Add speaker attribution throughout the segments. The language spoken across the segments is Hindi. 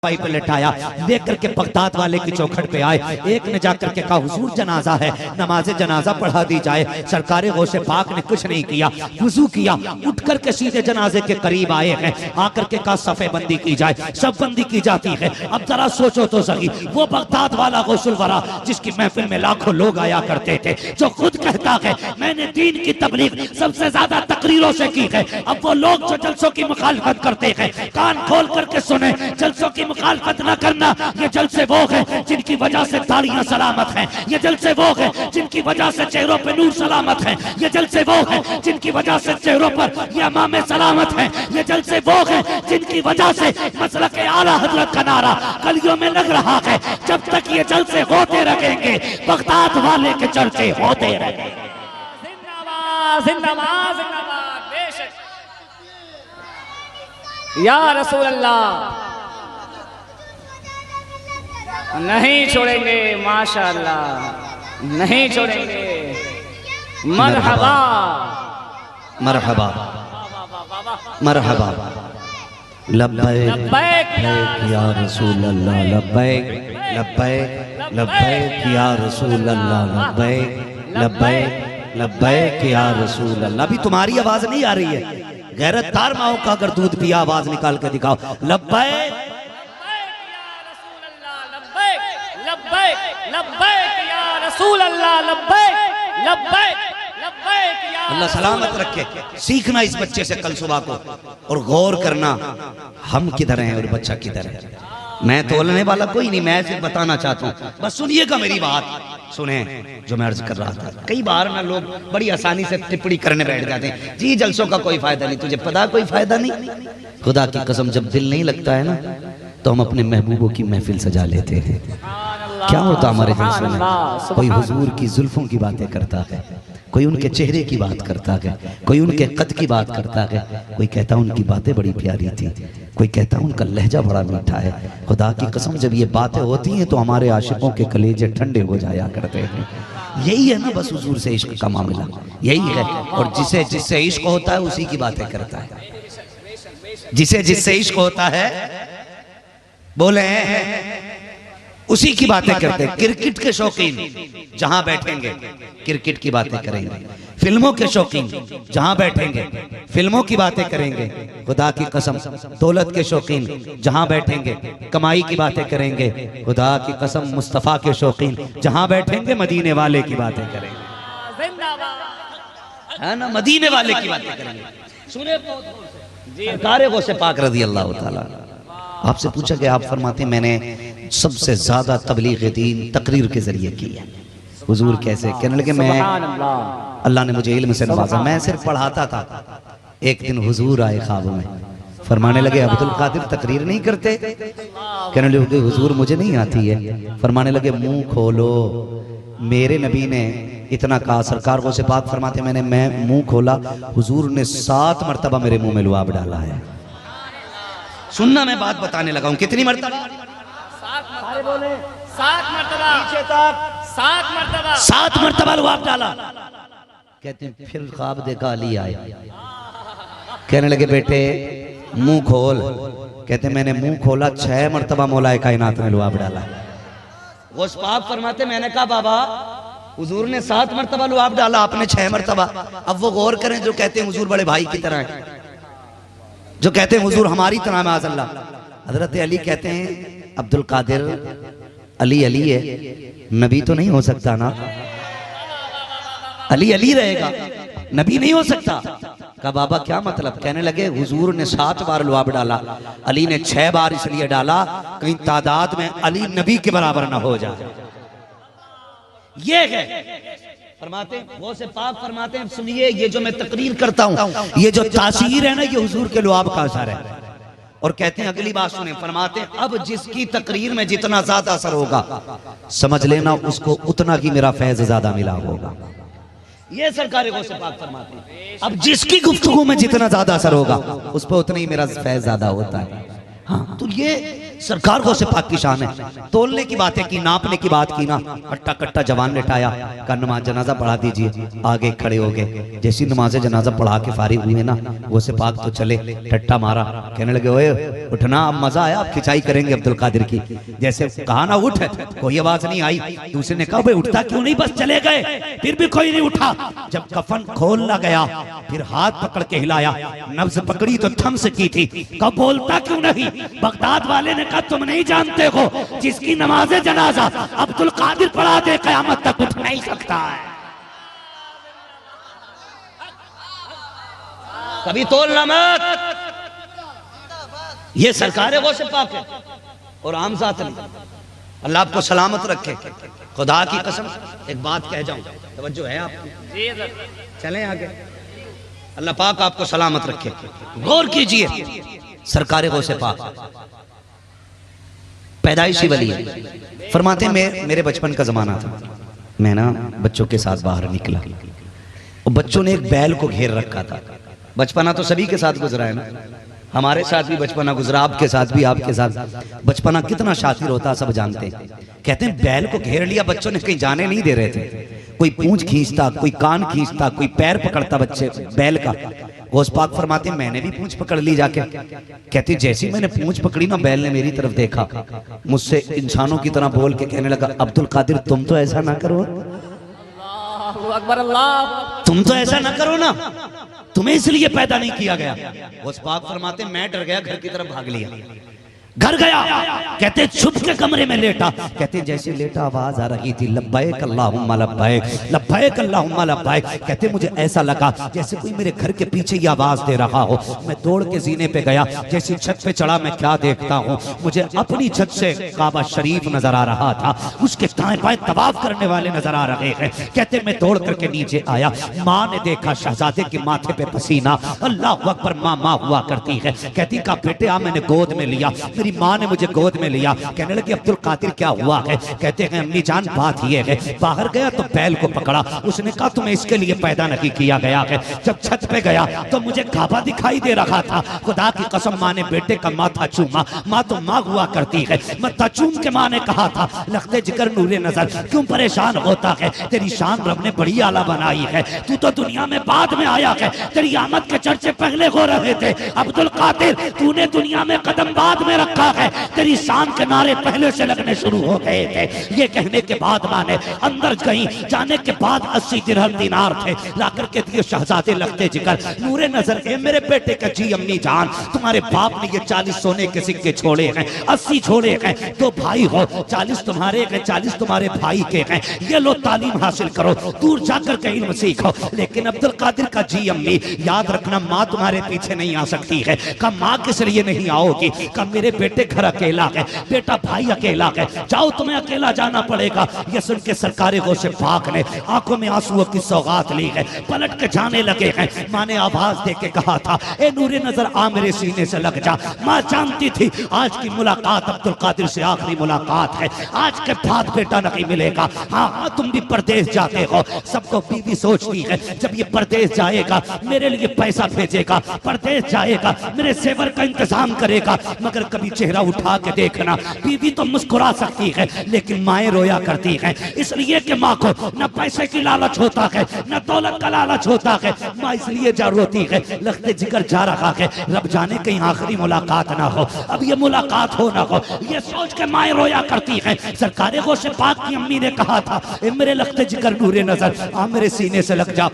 Speaker 1: चारपाई पे लेटाया, लेकर के बगदाद वाले की चौखट पे आए। एक ने जाकर के कहा हुजूर जनाजा है, नमाज जनाजा पढ़ा दी जाए। सरकार गौसे पाक ने कुछ नहीं किया, वुजू किया, उठ करके सीधे जनाजे के करीब आए हैं। आकर के कहा सफे बंदी की जाए, सब बंदी की जाती है। अब जरा सोचो तो सही, वो बगदाद वाला गौसुल वरा जिसकी महफिल में लाखों लोग आया करते थे, जो खुद कहता है मैंने दीन की तबलीग सबसे ज्यादा तकरीरों से की है, अब वो लोग जो जलसों की मुखालफत करते हैं कान खोल करके सुने, जलसों की मुखालफत न करना। ये जलसे वो है जिनकी वजह से दाढ़ियां सलामत हैं, ये जलसे वो है जिनकी वजह से चेहरों पे नूर सलामत है, ये जलसे वो है जिनकी वजह से चेहरों पर ये अमामे सलामत है, ये जलसे वो है जिनकी वजह से मसलक आला हजरत का नारा गलियों में लग रहा है। जब तक ये जलसे होते रहेंगे बगदाद वाले के चर्चे होते रहेंगे।
Speaker 2: जिंदाबाद जिंदाबाद जिंदाबाद बेशक या रसूल अल्लाह, नहीं छोड़ेंगे माशाअल्लाह, नहीं छोड़ेंगे। मरहबा
Speaker 1: मरहबा मरहबा लब्बैक
Speaker 2: लब्बैक
Speaker 1: या रसूल अल्लाह, लब्बैक लब्बैक लब्बैक या रसूल अल्लाह, लब्बैक लब्बैक लब्बैक या रसूल अल्लाह। अभी तुम्हारी आवाज नहीं आ रही है, गैरतदार माओ का अगर दूध पिया आवाज निकाल के दिखाओ। लब्बैक अल्लाह सलामत रखे। सीखना इस बच्चे से कल सुबह को और गौर करना हम किधर हैं और बच्चा किधर है। मैं तोलने वाला कोई नहीं, मैं सिर्फ बताना चाहता हूँ, बस सुनिएगा मेरी बात, सुने जो मैं अर्ज कर रहा था। कई बार ना लोग बड़ी आसानी से टिप्पणी करने बैठ जाते हैं, जी जलसों का कोई फायदा नहीं, तुझे पता कोई फायदा नहीं। खुदा की कसम जब दिल नहीं लगता है ना तो हम अपने महबूबों की महफिल सजा लेते हैं। क्या होता हमारे जलसों में, कोई हुजूर की जुल्फों की बातें करता है, कोई उनके चेहरे की बात करता है, कोई उनके कद की बात करता है, कोई कहता उनकी बातें बड़ी प्यारी थी, कोई कहता उनका लहजा बड़ा मीठा है। खुदा की कसम जब ये बातें होती हैं तो हमारे आशिकों के कलेजे ठंडे हो जाया करते हैं। यही है ना बस हुजूर से इश्क का मामला, यही है। और जिसे जिससे इश्क होता है उसी की बातें करता है, जिसे जिससे इश्क होता है बोले उसी की बातें करते हैं। क्रिकेट के शौकीन जहां बैठेंगे क्रिकेट की बातें करेंगे, फिल्मों के शौकीन जहां बैठेंगे फिल्मों की बातें करेंगे। खुदा की कसम दौलत के शौकीन जहां बैठेंगे कमाई की बातें करेंगे। खुदा की कसम मुस्तफ़ा के शौकीन जहां बैठेंगे मदीने वाले की बातें करेंगे, है ना, मदीने वाले की बातें करेंगे। सुने सरकार गौसे पाक रज़ी अल्लाह ताला। आपसे पूछा कि आप फरमाते मैंने सबसे ज्यादा तबलीग दीन तकरीर के जरिए की है। हुजूर कैसे? कहने लगे मैं अल्लाह ने मुझे इल्म से नवाजा, मैं सिर्फ पढ़ाता था। एक दिन हुजूर आए ख्वाब में, फरमाने लगे अब्दुल कादिर तकरीर नहीं करते? कहने लगे हुजूर मुझे नहीं आती है। फरमाने लगे मुंह खोलो, मेरे नबी ने इतना कहा। सरकार को से पाक फरमाते मैं मुंह खोला, हुजूर ने 7 मरतबा मेरे मुंह में लुआब डाला है। सुनना, मैं बात बताने लगा हूं। कितनी मरतबा?
Speaker 2: 7 बोले 7 मरतबा, पीछे तक 7 मरतबा,
Speaker 1: 7 मरतबा लुआब डाला। कहते हैं फिर ख्वाब देखा अली आए, कहने लगे बेटे मुंह खोल। कहते मैंने मुंह खोला, 6 मरतबा मौलाए कायनात ने लुआब डाला। वो पाक फरमाते मैंने कहा बाबा हुजूर ने 7 मरतबा लुआब डाला, आपने 6 मरतबा। अब वो गौर करें जो कहते हैं हुजूर बड़े भाई की तरह है, जो कहते हैं हुजूर हमारी तरह माज़अल्लाह। हजरत अली कहते हैं अब्दुल कादिर अली अली है, नबी तो नहीं हो सकता ना, अली अली रहेगा, नबी नहीं हो सकता। कहा बाबा क्या मतलब? कहने लगे हुजूर ने 7 बार लुआब डाला, अली ने 6 बार इसलिए डाला कहीं तादाद में अली नबी के बराबर ना हो जाए। ये है फरमाते वो से पाक फरमाते हैं सुनिए, ये जो मैं तकरीर करता हूँ, ये जो तासीर है ना, ये हुजूर के लुआब का असर है। और कहते हैं अगली बात सुने, फरमाते हैं अब जिसकी तकरीर में जितना ज्यादा असर होगा समझ लेना उसको उतना ही मेरा फैज ज्यादा मिला होगा। ये सरकार को से पाक फरमाते हैं अब जिसकी गुफ्तगू में जितना ज्यादा असर होगा उस पर उतना ही मेरा फैज ज्यादा होता है। हाँ तो ये सरकार को से पाक की शान है। तोलने की बातें की, नापने की बात की ना, अट्टा कट्टा जवान लेटाया, का नमाज जनाजा पढ़ा दीजिए। आगे खड़े हो गए, जैसी नमाज जनाजा पढ़ा के फारिग हुए ना, वो से पाक तो चले, टट्टा मारा, कहने लगे ओए उठना, अब मजा आया, अब खिंचाई करेंगे अब्दुल कादिर की। जैसे कहा ना उठ, कोई आवाज नहीं आई। दूसरे ने कहा भाई उठता क्यों नहीं, बस चले गए, फिर भी कोई नहीं उठा। जब कफन खोलना गया, फिर हाथ पकड़ के हिलाया, नब्ज पकड़ी तो थम से की थी, कब बोलता क्यों नहीं। बगदाद वाले ने कहा तुम नहीं जानते हो, जिसकी नमाज़े जनाजा अब्दुल कादिर पढ़ा दे क़यामत तक उठ नहीं सकता है। कभी तोलना मत, ये सरकार गौसे पाक है और आम जात नहीं। अल्लाह आपको सलामत रखे। खुदा की कसम एक बात कह जाऊं, तवज्जो है आपकी, चलें आगे। अल्लाह पाक आपको सलामत रखे। गौर कीजिए, सरकार गौसे पाक पैदाइशी वली है। फरमाते मेरे बचपन का जमाना था, मैं ना बच्चों के साथ बाहर निकला और बच्चों ने एक बैल को घेर रखा था। बचपना तो सभी के साथ गुजरा है ना, हमारे साथ भी बचपना गुजरा, आपके साथ भी, आपके साथ बचपना कितना शातिर होता सब जानते हैं। कहते हैं बैल को घेर लिया बच्चों ने, कहीं जाने नहीं दे रहे थे। कोई पूंछ खींचता, कोई कान खींचता, कोई पैर पकड़ता बच्चे बैल का। गौस पाक फरमाते मैंने भी पूंछ पकड़ ली जाके। कहते जैसी मैंने पूंछ पकड़ी ना, बैल ने मेरी तरफ देखा, मुझसे इंसानों की तरह बोल के कहने लगा अब्दुल कादिर तुम तो ऐसा ना करो,
Speaker 2: अकबर अल्लाह,
Speaker 1: तुम तो ऐसा ना करो ना, तुम्हें इसलिए पैदा नहीं किया गया। गौस पाक फरमाते मैं डर गया, घर की तरफ भाग लिया, घर गया। कहते छुप के कमरे में लेटा, कहते जैसे लेटा आवाज आ रही थी लब्बैक अल्लाहुम्मा लब्बैक, लब्बैक अल्लाहुम्मा लब्बैक। कहते मुझे ऐसा लगा जैसे कोई मेरे घर के पीछे ये आवाज दे रहा हो। मैं दौड़ के जीने पे गया, जैसी छत पे चढ़ा मैं क्या देखता हूँ, मुझे अपनी छत से काबा शरीफ नजर आ रहा था, उसके दाएं बाएं तवाफ करने वाले नजर आ रहे हैं। कहते मैं दौड़ करके नीचे आया, माँ ने देखा शहजादे के माथे पे पसीना, अल्लाह अकबर, माँ हुआ करती है। कहती का बेटे आ, मैंने गोद में लिया, मेरी माँ ने मुझे गोद में लिया। कहने लगी अब्दुल कादिर क्या हुआ है। कहते हैं अम्मी जान बात ये है, बाहर गया तो बैल को पकड़ा, उसने कहा तुम्हें इसके लिए पैदा नहीं किया गया है। जब छत पे गया तो मुझे काबा दिखाई दे रहा था, खुदा की कसम माँ ने बेटे का माथा चूमा, माँ तो माँ हुआ करती है, माथा चूम के माँ ने कहा था लखते जिगर नूरे नजर क्यों परेशान होता है, तेरी शान रब ने बड़ी आला बनाई है, तू तो दुनिया में बाद में आया है, तेरी आमद के चर्चे पहले हो रहे थे। अब्दुल कादिर तूने दुनिया में कदम बाद में रखा है, तेरी शान के नारे पहले से लगने शुरू हो गए थे। ये कहने के बाद माने अंदर गई, जाने के बाद 80 दिरहम दीनार थे, लाकर के दिए शहजादे लखते जिगर नूरे नजर के मेरे बेटे का जी अम्मी जान, तुम्हारे बाप ने ये 40 सोने के सिक्के छोड़े हैं, 80 छोड़े हैं, 2 भाई हो, 40 तुम्हारे हैं, 40 तुम्हारे भाई के हैं, ये लो तालीम हासिल करो, दूर जाकर के इल्म सीखो। लेकिन अब्दुल कादिर का जी अम्मी याद रखना माँ तुम्हारे पीछे नहीं आ सकती है। का माँ किस लिए नहीं आओगी, का मेरे बेटे घर अकेला है, बेटा भाई अकेला है, जाओ तुम्हें अकेला जाना पड़ेगा। ये सुन के सरकारे गौसे पाक ने आंखों में आंसुओं की सौगात ली है, पलट के जाने लगे हैं। माँ ने आवाज दे के कहा था ए नूरे नजर आ मेरे सीने से लग जा। माँ जानती थी आज की मुलाकात अब्दुल कादिर से आखिरी मुलाकात है, आज के बाद बेटा नहीं मिलेगा। हाँ तुम भी परदेश जाते हो, सबको बीवी सोचती है जब ये परदेश जाएगा मेरे लिए पैसा भेजेगा, परदेश जाएगा मेरे सेवर का इंतजाम करेगा, मगर कभी चेहरा उठा के देखना। बीवी तो मुस्कुरा सकती है लेकिन माएं रोया करती हैं, इसलिए कि माँ को न पैसे की लालच होता है न दौलत का लालच होता है। माँ इसलिए जा रोती है, लखते जिगर जा रहा है, रब जाने कहीं आखिरी मुलाकात ना हो, अब ये मुलाकात हो ना हो, ये सोच के माएं रोया करती हैं। सरकारे गौसे पाक की अम्मी ने कहा था ए मेरे लखते जिगर नूरे नजर आ मेरे सीने से लग जा।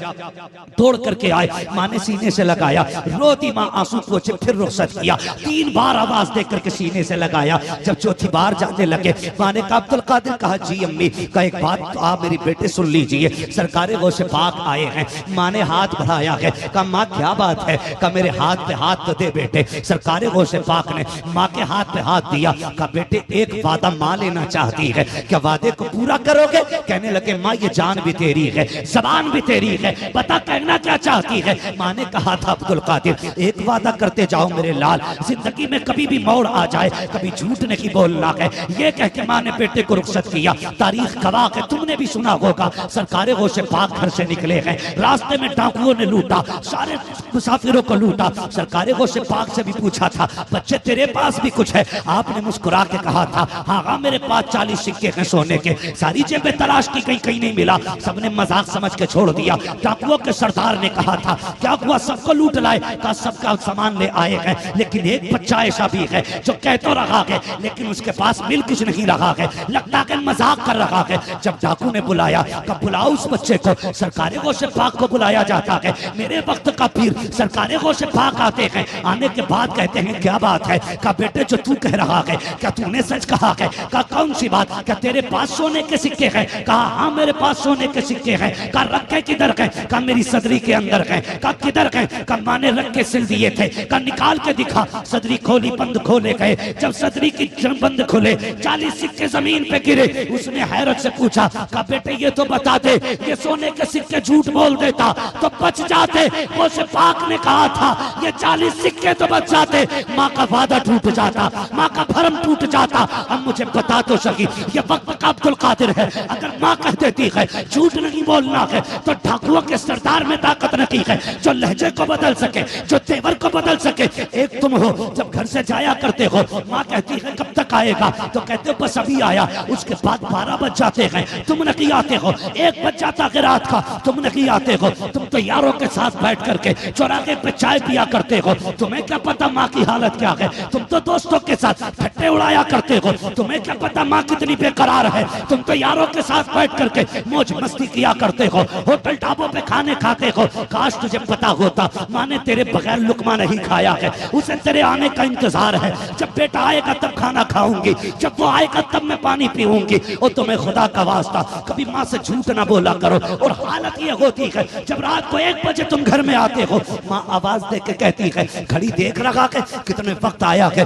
Speaker 1: दौड़ करके आए, माँ ने सीने से लगाया, रोती माँ आंसू पोछे, फिर रुखसत किया, 3 बार आवाज दे करके सीने से लगाया। जब चौथी बार जाने लगे माँ ने कहा अब्दुल कादिर, कहा जी अम्मी का एक बात तो आप मेरी बेटे सुन लीजिए, सरकारे गौसे पाक आए हैं। माँ ने हाथ बढ़ाया है, कहा माँ क्या बात है, कहा मेरे हाथ पे हाथ तो दे बेटे। सरकारे गौसे पाक ने माँ के हाथ पे हाथ दिया, कहा बेटे एक वादा माँ लेना चाहती है, क्या वादे को पूरा करोगे। कहने लगे माँ ये जान भी तेरी है, जबान भी तेरी है, बता कहना क्या चाहती है। माँ ने कहा था अब्दुल कादिर एक वादा करते जाओ मेरे लाल, जिंदगी में कभी भी मोड़
Speaker 3: आ जाए, कभी झूठ नहीं बोलना है। ये कह के माँ ने बेटे को रुखसत किया। तारीख गवाह है, तुमने भी सुना होगा, सरकारे गौश पाक घर से निकले हैं, रास्ते में डाकुओं ने लूटा, सारे मुसाफिरों को लूटा। सरकारे गौश पाक से भी पूछा था, बच्चे तेरे पास भी कुछ है? आपने मुस्कुरा के कहा था, हाँ हाँ मेरे पास 40 सिक्के हैं सोने के। सारी जेबें तलाश की, कहीं नहीं मिला। सबने मजाक समझ के छोड़ दिया। डाकुओं के सरदार ने कहा था, क्या हुआ, सबको लूट लाए? कहा सबका सामान ले आए हैं, लेकिन एक बच्चा ऐसा भी है जो कह तो रहा है लेकिन उसके पास मिल कुछ नहीं रहा है, लगता है मजाक कर रहा है। जब डाकू ने बुलाया, कब बुलाओ उस बच्चे को। सरकारे गौश पाक को बुलाया जाता है। मेरे वक्त का पीर सरकारे गौश पाक आते हैं। आने के बाद कहते हैं, क्या बात है? कहा बेटे जो तू कह रहा है क्या तूने सच कहा है? कहा कौन सी बात? क्या तेरे पास सोने के सिक्के हैं? कहा हाँ मेरे पास सोने के सिक्के हैं। कहा रखे किधर हैं? कहा मेरी सदरी के अंदर हैं। कहा किधर हैं? कहा माँ ने रख के सिल दिए थे। कहा निकाल के दिखा। सदरी खोली, बंद खोले गए। जब सदरी की बंद खोले, 40 सिक्के जमीन पे गिरे। उसने हैरत से पूछा, कहा बेटे ये तो बता दे, ये सोने के सिक्के झूठ बोल देता तो बच जाते। गौश पाक ने कहा था ये 40 सिक्के तो बच जाते, माँ का वादा टूट जाता, माँ का भरम टूट जाता। अब मुझे बता तो सकी, ये वक्त का अब्दुल कादिर है। अगर माँ कह देती है झूठ नहीं बोलना है, तो डाकुओं के सरदार में ताकत नहीं है जो लहजे को बदल सके, जो तेवर को बदल सके। एक तुम हो, जब घर से जाया करते हो, माँ कहती है कब तक आएगा? तो कहते हो बस अभी आया। उसके बाद 12 बज जाते हैं, तुम नहीं आते हो। 1 बज जाता है रात का, तुम नहीं आते हो। तुम तो यारों के साथ बैठ करके चौराहे पे चाय पिया करते हो। तुम्हें क्या पता माँ की हालत क्या है? तुम तो दोस्तों के साथ ठट्टे उड़ाया करते हो। तुम्हें क्या पता माँ कितनी बेकरार है? तुम तो यारों के साथ बैठ करके मौज मस्ती किया करते हो, होटल ढाबों पे खाने खाते हो। काश तुझे पता होता माँ ने तेरे बगैर लुकमा नहीं खाया है, उसे तेरे आने का इंतजार है। जब बेटा आएगा तब खाना खाऊंगी, जब वो आएगा तब मैं पानी पीऊंगी। और तुम्हें खुदा का वास्ता कभी माँ से झूठ ना बोला करो। और हालत ये होती है, जब रात को 1 बजे तुम घर में आते हो, माँ आवाज दे के कहती है, घड़ी देख रहा है कितने वक्त आया है?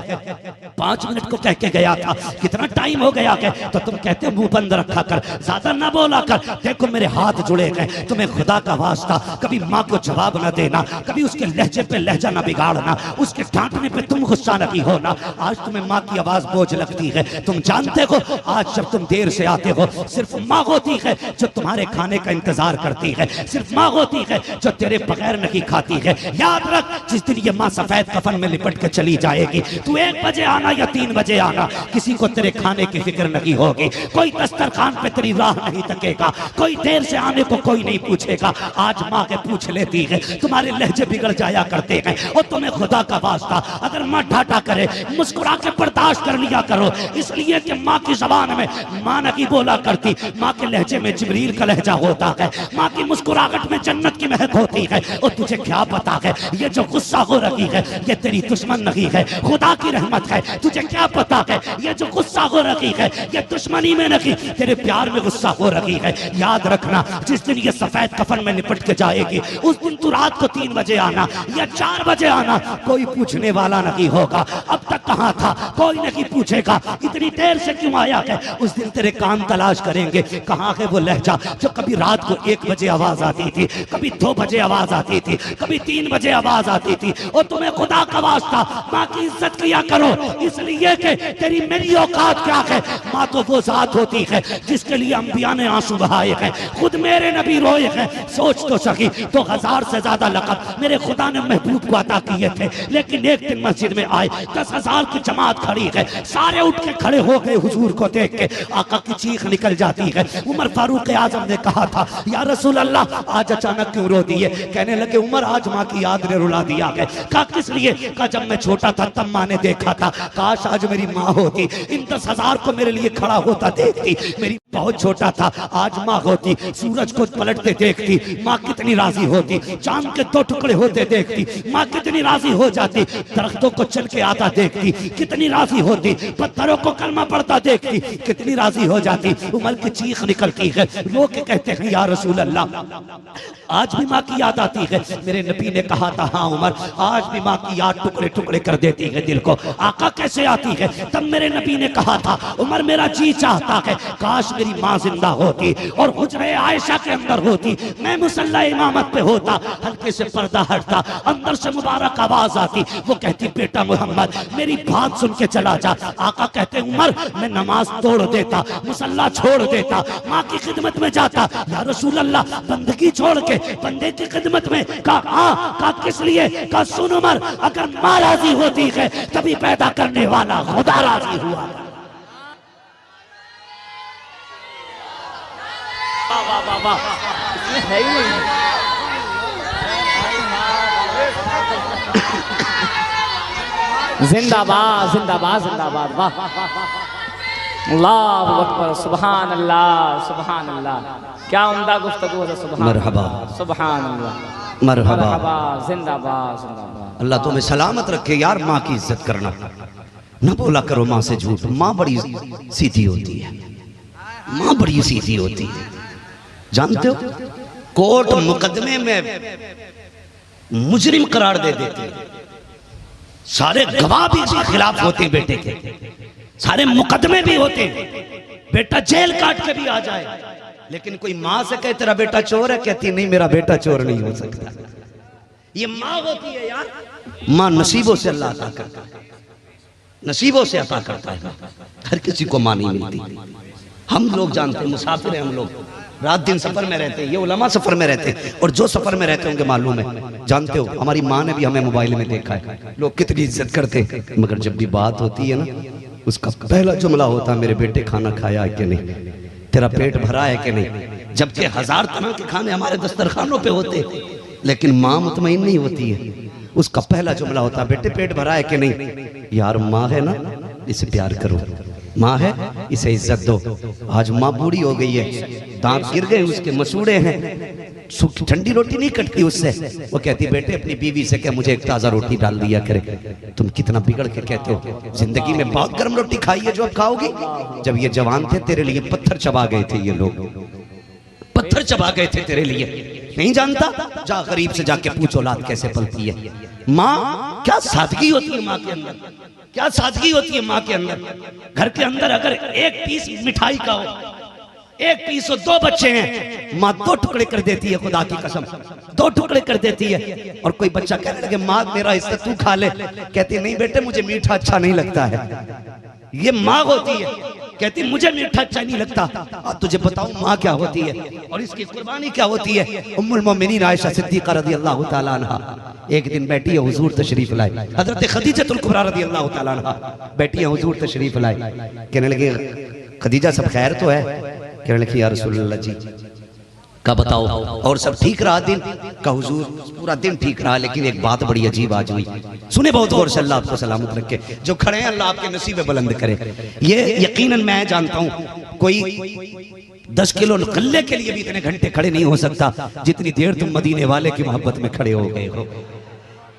Speaker 3: 5 मिनट को कह के गया था, कितना टाइम हो गया है? तो तुम कहते हो मुंह बंद रखा कर, ज्यादा ना बोला कर। देखो मेरे हाथ जुड़े गए। तुम्हें खुदा का वास्ता कभी माँ को जवाब ना देना, कभी उसके लहजे पे लहजा ना बिगाड़ना, उसके डांटने पे तुम गुस्सा नहीं होना। आज तुम्हें माँ की आवाज बोझ लगती है। तुम जानते हो आज जब तुम देर से आते हो, सिर्फ माँ होती है जो तुम्हारे खाने का इंतजार करती है, सिर्फ माँ होती है जो तेरे बगैर नहीं खाती है। याद रख, जिस दिन ये माँ सफेद कफन में लिपट के चली जाएगी, तू 1 बजे आना या 3 बजे आना, किसी को तेरे खाने की फिक्र नहीं होगी। कोई दस्तरखान पे तेरी राह नहीं तकेगा, कोई देर से आने को कोई नहीं पूछेगा। आज माँ के पूछ लेती है, तुम्हारे लहजे बिगड़ जाया करते हैं। और तुम्हें खुदा का वास्ता अगर माँ ढाटा करे, मुस्कुरा के बर्दाश्त कर लिया करो, इसलिए कि माँ की जबान में माँ नहीं बोला करती, माँ के लहजे में जिब्रील का लहजा होता है, माँ की मुस्कुराहट में जन्नत की महक होती है। और तुझे क्या पता है ये जो गुस्सा हो रही है ये तेरी दुश्मन नहीं है, खुदा की रहमत है। तुझे क्या पता है ये जो गुस्सा हो रही है ये दुश्मनी में नहीं, तेरे प्यार में गुस्सा हो रही है। याद रखना, जिस दिन ये सफेद कफन में लिपट के जाएगी, उस दिन तू रात को 3 बजे आना या 4 बजे आना, कोई पूछने वाला नहीं होगा। अब तक कहाँ था कोई नहीं पूछेगा, इतनी देर से क्यों आया है? उस दिन तेरे कान तलाश करेंगे, कहाँ है वो लहजा जो कभी रात को 1 बजे आवाज आती थी, कभी 2 बजे आवाज आती थी, कभी 3 बजे आवाज आती थी। और तुम्हें खुदा का वास्ता माँ की इज्जत किया करो, इसलिए कि तेरी मेरी औकात क्या है? माँ तो वो जात होती है जिसके लिए अंबिया ने आंसू बहाए हैं, खुद मेरे नबी रोए हैं। सोच तो सकी, तो 1000 से ज्यादा लक़ब मेरे खुदा ने महबूब को अता किए थे, लेकिन एक दिन मस्जिद में आए, 10,000 की जमात खड़ी है, सारे उठ के खड़े हो गए हुजूर को देख के। आका की चीख निकल जाती है। उमर फारूक आजम ने कहा था, या रसूल अल्लाह आज अचानक क्यों रो दिए? कहने लगे उमर आज माँ की याद ने रुला दिया है। कहा किस लिए? कहा जब मैं छोटा था तब माँ ने देखा था, काश आज मेरी माँ होती, इन 10,000 को मेरे लिए खड़ा होता देखती। मेरी बहुत छोटा था, आज माँ होती, सूरज को पलटते देखती, माँ कितनी राजी होती, चांद के 2 टुकड़े होते देखती, माँ कितनी राजी हो जाती, दरख्तों को चल के आता देखती, कितनी राजी होती, पत्थरों को कलमा पढ़ता देखती, कितनी राजी हो जाती। उमर की चीख निकलती है, लोग कहते हैं या रसूल अल्लाह आज भी माँ की याद आती है? मेरे नबी ने कहा था हाँ उमर, आज भी माँ की याद टुकड़े टुकड़े कर देती है दिल को। आका कैसे आती है? तब मेरे नबी ने कहा था उमर मेरा जी चाहता है काश मेरी मेरी माँ जिंदा होती और हुजरे आयशा के अंदर होती, मैं मुसल्ला इमामत पे होता, हल्के से पर्दा हटता, अंदर से मुबारक आवाज आती, वो कहती बेटा मोहम्मद मेरी बात सुन के चला जा। आका कहते उमर मैं नमाज तोड़ देता, मुसल्ला छोड़ देता, माँ की खिदमत में जाता। या रसूल अल्लाह बंदगी छोड़ के बंदे की खिदमत में। कहा किस लिए? कहा सुन उमर, अगर माँ राजी होती है तभी पैदा करने वाला खुदा राजी हुआ।
Speaker 2: वाह वाह वाह, इसमें है ही नहीं। जिंदाबाद जिंदाबाद जिंदाबाद, वाह अल्लाहु अकबर, सुभान अल्लाह सुभान अल्लाह, क्या उम्दा गुफ्तगू है। सुभान
Speaker 1: मरहबा
Speaker 2: सुभान अल्लाह,
Speaker 1: मरहबा,
Speaker 2: जिंदाबाद जिंदाबाद।
Speaker 1: अल्लाह तुम्हें सलामत रखे यार। माँ की इज्जत करना, ना बोला करो माँ से झूठ। माँ बड़ी सीधी होती है, माँ बड़ी सीधी होती है। जानते हो कोर्ट मुकदमे में मुजरिम करार दे देते हैं, सारे गवाह भी इसके खिलाफ होते हैं बेटे के, सारे मुकदमे भी होते हैं, बेटा जेल काट के भी आ जाए, लेकिन कोई माँ से कहे तेरा बेटा चोर है, कहती नहीं मेरा बेटा चोर नहीं हो सकता। ये माँ होती है यार। माँ नसीबों से अल्लाह अता करता है, नसीबों से अता करता है, हर किसी को माँ नहीं मिलती। हम लोग जानते हैं, मुसाफिर हैं हम लोग, रात दिन सफर में रहते हैं, ये उलमा सफर में रहते हैं, और जो सफर में रहते होंगे मालूम है। जानते हो हमारी माँ ने भी हमें मोबाइल में देखा है, लोग कितनी इज्जत करते हैं, मगर जब भी बात होती है ना, उसका पहला जुमला होता है मेरे बेटे खाना खाया है कि नहीं, तेरा पेट भरा है कि नहीं। जबकि हजार तरह के खाने हमारे दस्तरखानों पे होते, लेकिन माँ मुतमईन नहीं होती है, उसका पहला जुमला होता है बेटे पेट भरा है कि नहीं। यार माँ है ना, इसे प्यार करो, माँ है इसे इज्जत दो। आज माँ बूढ़ी हो गई है, दांत गिर गए उसके, मसूड़े हैं, सूखी ठंडी रोटी नहीं कटती उससे। वो कहती बेटे अपनी बीवी से क्या मुझे एक ताजा रोटी डाल दिया करे। तुम कितना बिगड़ के कहते हो, जिंदगी में बहुत गर्म रोटी खाई है जो अब खाओगी। जब ये जवान थे तेरे लिए पत्थर चबा गए थे, ये लोग पत्थर चबा गए थे तेरे लिए, नहीं जानता? जा गरीब से जाके पूछो औलाद कैसे पलती है। माँ क्या सादगी होती है माँ के अंदर, क्या सादगी होती है माँ के अंदर। घर के अंदर अगर एक पीस मिठाई का हो, एक पीस हो, दो बच्चे हैं, माँ दो टुकड़े कर देती है, खुदा की कसम दो टुकड़े कर देती है। और कोई बच्चा कहने लगे माँ मेरा हिस्सा तू खा ले, कहती नहीं बेटे मुझे मीठा अच्छा नहीं लगता है। ये माँ होती है, कहती मुझे मीठा अच्छा नहीं लगता। अब तुझे बताऊं माँ क्या होती है और इसकी कुर्बानी क्या होती है। उम्मुल मोमिनीन आयशा सिद्दीक़ा रज़ियल्लाहु ताला अन्हा एक दिन बैठी है, हुजूर तशरीफ लाए। हजरत खदीजतुल कुबरा रज़ियल्लाहु ताला अन्हा बैठी है, हुजूर तशरीफ लाए। कहने लगे खदीजा सब खैर तो है? कहने लगी या रसूलल्लाह जी का बताओ और सब ठीक रहा दिन का? हुजूर पूरा दिन ठीक रहा, लेकिन एक बात बड़ी अजीब आज हुई। सुने बहुत गौर से, अल्लाह आपको सलामत रखे, जो खड़े हैं अल्लाह आपके नसीब बुलंद करे। ये यकीनन मैं जानता हूँ कोई 10 किलो गल्ले के लिए भी इतने घंटे खड़े नहीं हो सकता जितनी देर तुम मदीने वाले की मोहब्बत में खड़े हो गए हो।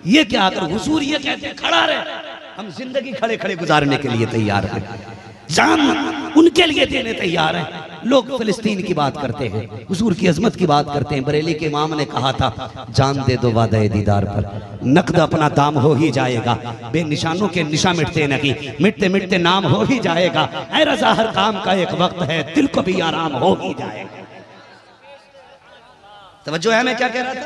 Speaker 1: ये क्या अगर हुजूर ये कहते खड़ा रहे, हम जिंदगी खड़े खड़े गुजारने के लिए तैयार हैं, जान उनके लिए देने तैयार हैं। लोग फिलिस्तीन की बात करते हैं, हुजूर की अजमत की बात करते हैं। बरेली के इमाम ने कहा था जान दे दो वादे दीदार पर, नकद अपना दाम हो ही जाएगा। बेनिशानों के निशा मिटते नहीं, मिटते मिटते नाम हो ही जाएगा। ऐ रज़ा हर काम का एक वक्त है, दिल को भी आराम हो ही जाएगा। तवज्जो है मैं क्या कह रहा था?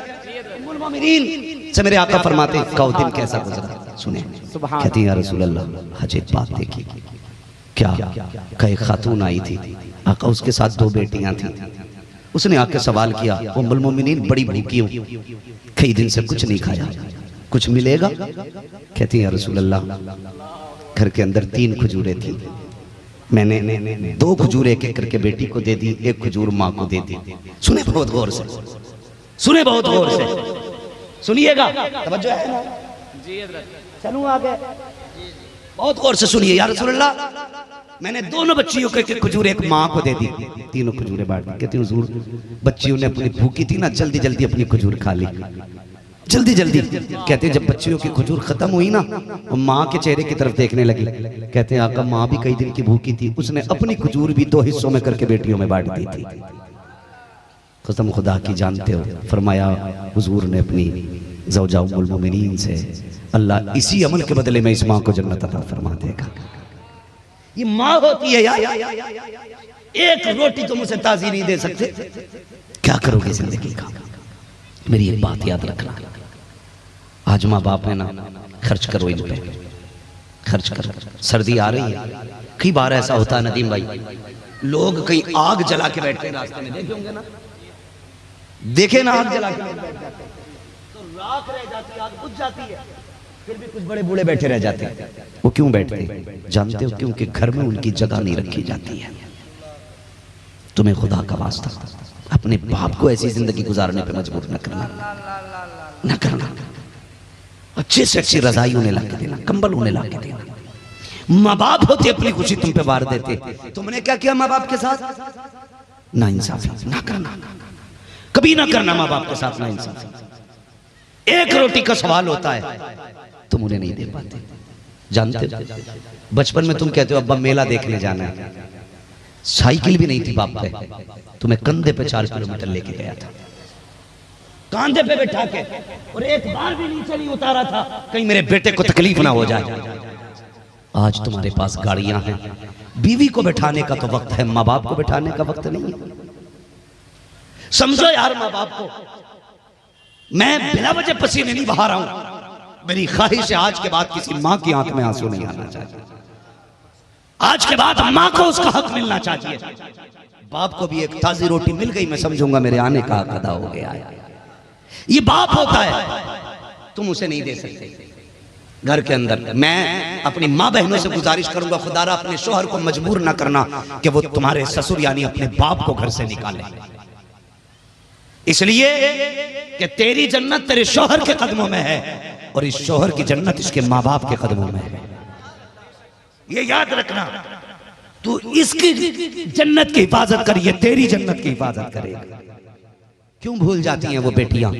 Speaker 1: उम्मुल मोमिनीन से मेरे आका फरमाते हैं का दिन कैसा गुजरा, सुने। कहती हैं या रसूल अल्लाह हज एक बात देखी, क्या कई खातून आई थी, आका उसके साथ 2 बेटियां थी। उसने आके सवाल किया उम्मुल मोमिनीन बड़ी भूखी हूँ, कई दिन से कुछ नहीं खाया, कुछ मिलेगा? कहती है या रसूल अल्लाह घर के अंदर 3 खजूरें थी, मैंने 2 खजूर एक एक करके बेटी को दे दी, 1 खजूर माँ को दे दी। सुने बहुत गौर से, सुने बहुत गौर से, सुनिएगा, तवज्जो है ना? चलूं आगे, बहुत गौर से सुनिए। या रसूल अल्लाह मैंने दोनों बच्चियों को एक खजूर एक माँ को दे दी, 3 खजूरें बांट दी। कहती हुजूर बच्चियों ने अपनी भूखी थी ना, जल्दी जल्दी अपनी खजूर खा ली, जल्दी जल्दी। कहते जब बच्चियों की खजूर खत्म हुई ना, वो माँ के चेहरे की तरफ देखने लगी। कहते हैं आका माँ भी कई दिन की भूखी थी, उसने अपनी खजूर भी 2 हिस्सों में करके बेटियों में बांट दी थी। कसम खुदा की जानते हो, फरमाया हुजूर ने अपनी ज़ौजा उम्मुल मोमिनीन से अल्लाह इसी अमल के बदले में इस माँ को जन्नत अता फरमा देगा। ये माँ होती है यार, एक रोटी तुम उसे ताजी नहीं दे सकते, क्या करोगे जिंदगी का? मेरी एक बात याद रखना, आज माँ बाप है ना, खर्च करो इन पे, खर्च करो। सर्दी आ रही है, कई बार ऐसा होता है नदीम भाई, लोग कहीं आग जला के बैठते हैं रास्ते में, देखे होंगे ना, देखे ना, आग जला के बैठ जाते हैं तो राख रह जाती है, आग बुझ जाती है, फिर भी कुछ बड़े बूढ़े बैठे रह जाते हैं। वो क्यों बैठते हैं जानते हो? क्योंकि घर में उनकी जगह नहीं रखी जाती है। तुम्हें खुदा का वास्ता अपने बाप को ऐसी जिंदगी गुजारने पे मजबूर न करना, न करना। अच्छे से अच्छी रजाई उन्हें ला के देना, कंबल उन्हें ला के देना। माँ बाप होते अपनी खुशी तुम पे वार देते, तुमने क्या किया माँ बाप के साथ? ना इंसाफी ना करना, कभी ना करना माँ बाप के साथ ना इंसाफी। एक रोटी का सवाल होता है, तुम उन्हें नहीं दे पाते। जानते हो बचपन में तुम कहते हो अब्बा मेला देखने जाना है, साइकिल भी नहीं थी बाप पे, तुम्हें कंधे पे 4 किलोमीटर लेके गया था, कांधे पे बैठा के, और एक बार भी नीचे नहीं उतारा था कहीं मेरे बेटे को तकलीफ ना हो जाए। आज तुम्हारे पास गाड़ियां हैं, बीवी को बैठाने का तो वक्त है, माँ बाप को बैठाने का वक्त नहीं है। समझो यार माँ बाप को। मैं बिना वजह पसीने नहीं बहा रहा हूं, मेरी ख्वाहिश है आज के बाद किसी मां की आंख में आंसू नहीं आना चाहिए। आज के बाद मां को उसका हक मिलना चाहिए। बाप को भी एक ताजी रोटी मिल गई, मैं समझूंगा मेरे आने का हक अदा हो गया है। ये बाप होता है, तुम उसे नहीं दे सकते। घर के अंदर मैं अपनी माँ बहनों से गुजारिश करूंगा, खुदारा अपने शोहर को मजबूर ना करना कि वो तुम्हारे ससुर यानी अपने बाप को घर से निकाले, इसलिए कि तेरी जन्नत तेरे शोहर के कदमों में है और इस शोहर की जन्नत इसके माँ बाप के कदमों में है। ये याद रखना, तू इसकी जन्नत की हिफाजत कर, ये तेरी जन्नत की हिफाजत करेगा। क्यों भूल जाती हैं वो बेटियां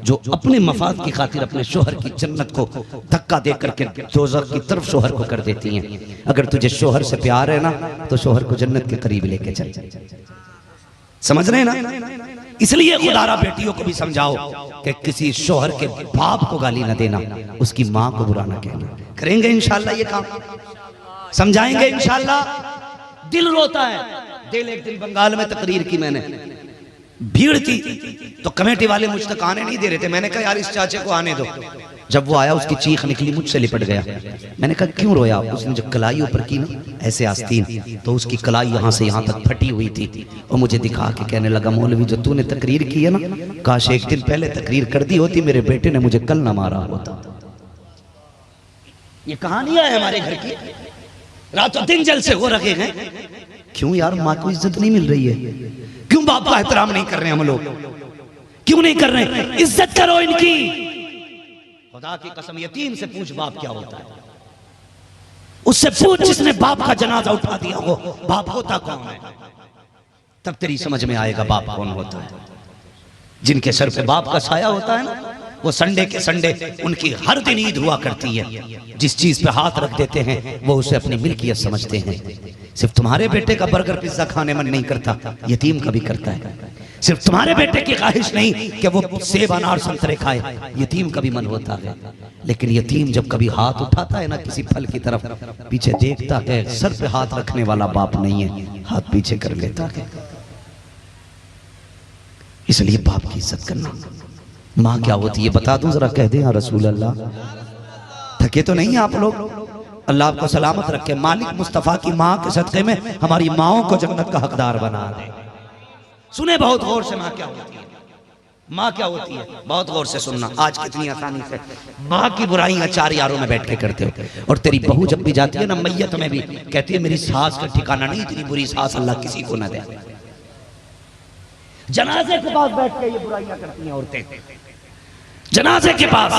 Speaker 1: जो अपने मफाद की खातिर अपने शोहर की जन्नत को धक्का दे करके दोज़ख की तरफ शोहर को कर देती हैं। अगर तुझे शोहर से प्यार है ना तो शोहर को जन्नत के करीब लेके चल, समझ रहे ना? इसलिए खुदारा बेटियों को भी समझाओ कि किसी शोहर के बाप को गाली ना देना, उसकी माँ को बुरा ना कहना। करेंगे इंशाल्लाह ये काम, समझाएंगे इंशाल्लाह। दिल रोता है, दिल। एक दिन बंगाल में तकरीर की मैंने, भीड़ थी तो कमेटी वाले मुझ तक आने नहीं दे रहे थे। मैंने कहा यार इस चाचे को आने दो। जब वो आया उसकी चीख निकली, मुझसे लिपट गया। मैंने कहा क्यों रोया? उसने जब कलाई ऊपर की ना ऐसे आस्तीन, तो उसकी कलाई यहाँ से यहाँ तक फटी हुई थी और मुझे दिखा के कहने लगा मौलवी जो तूने तकरीर की है ना, काश एक दिन पहले तकरीर कर दी होती, मेरे बेटे ने मुझे कल ना मारा होता। ये कहानियां है हमारे घर की, रातों दिन जलसे हो रखे हैं। क्यों यार माँ को इज्जत नहीं मिल रही है? क्यों बाप का एहतराम नहीं कर रहे हम लोग? क्यों नहीं कर रहे? इज्जत करो इनकी। खुदा की कसम यतीम से पूछ बाप क्या होता है, उससे पूछ जिसने बाप का जनाजा उठा दिया हो बाप होता कौन है, तब तेरी समझ में आएगा बाप कौन होता है। जिनके सर पे बाप का साया होता है ना, वो संडे के संडे उनकी हर दिन ईद हुआ करती है। जिस चीज पे हाथ रख देते हैं वो उसे अपनी मिल्कियत समझते हैं। सिर्फ तुम्हारे बेटे का बर्गर पिज्जा खाने मन नहीं करता, यतीम का भी करता है। सिर्फ तुम्हारे बेटे की ख्वाहिश नहीं कि वो सेब अनार संतरे खाए, यतीम का भी मन होता है। लेकिन यतीम जब कभी हाथ उठाता है ना किसी फल की तरफ, पीछे देखता है, सर पे हाथ रखने वाला बाप नहीं है, हाथ पीछे कर लेता है। इसलिए बाप की इज्जत करना। माँ क्या होती है बता दूं जरा, कह दे या रसूल अल्लाह। थके तो नहीं आप लोग? अल्लाह आपको सलामत रखे। मालिक मुस्तफ़ा की माँ के सदक़े में हमारी माओं को जन्नत का हकदार बना दे। सुने बहुत गौर से माँ क्या होती है। माँ क्या होती है बहुत गौर से सुनना। आज कितनी आसानी से माँ की बुराइयां 4 यारों में बैठ के करते हो। और तेरी बहू जब भी जाती है ना मैयत में भी कहती है मेरी सास का ठिकाना नहीं, इतनी बुरी सास अल्लाह किसी को ना दे। जनाजे के पास बैठ के ये बुराइयां करती हैं औरतें। जनाजे के पास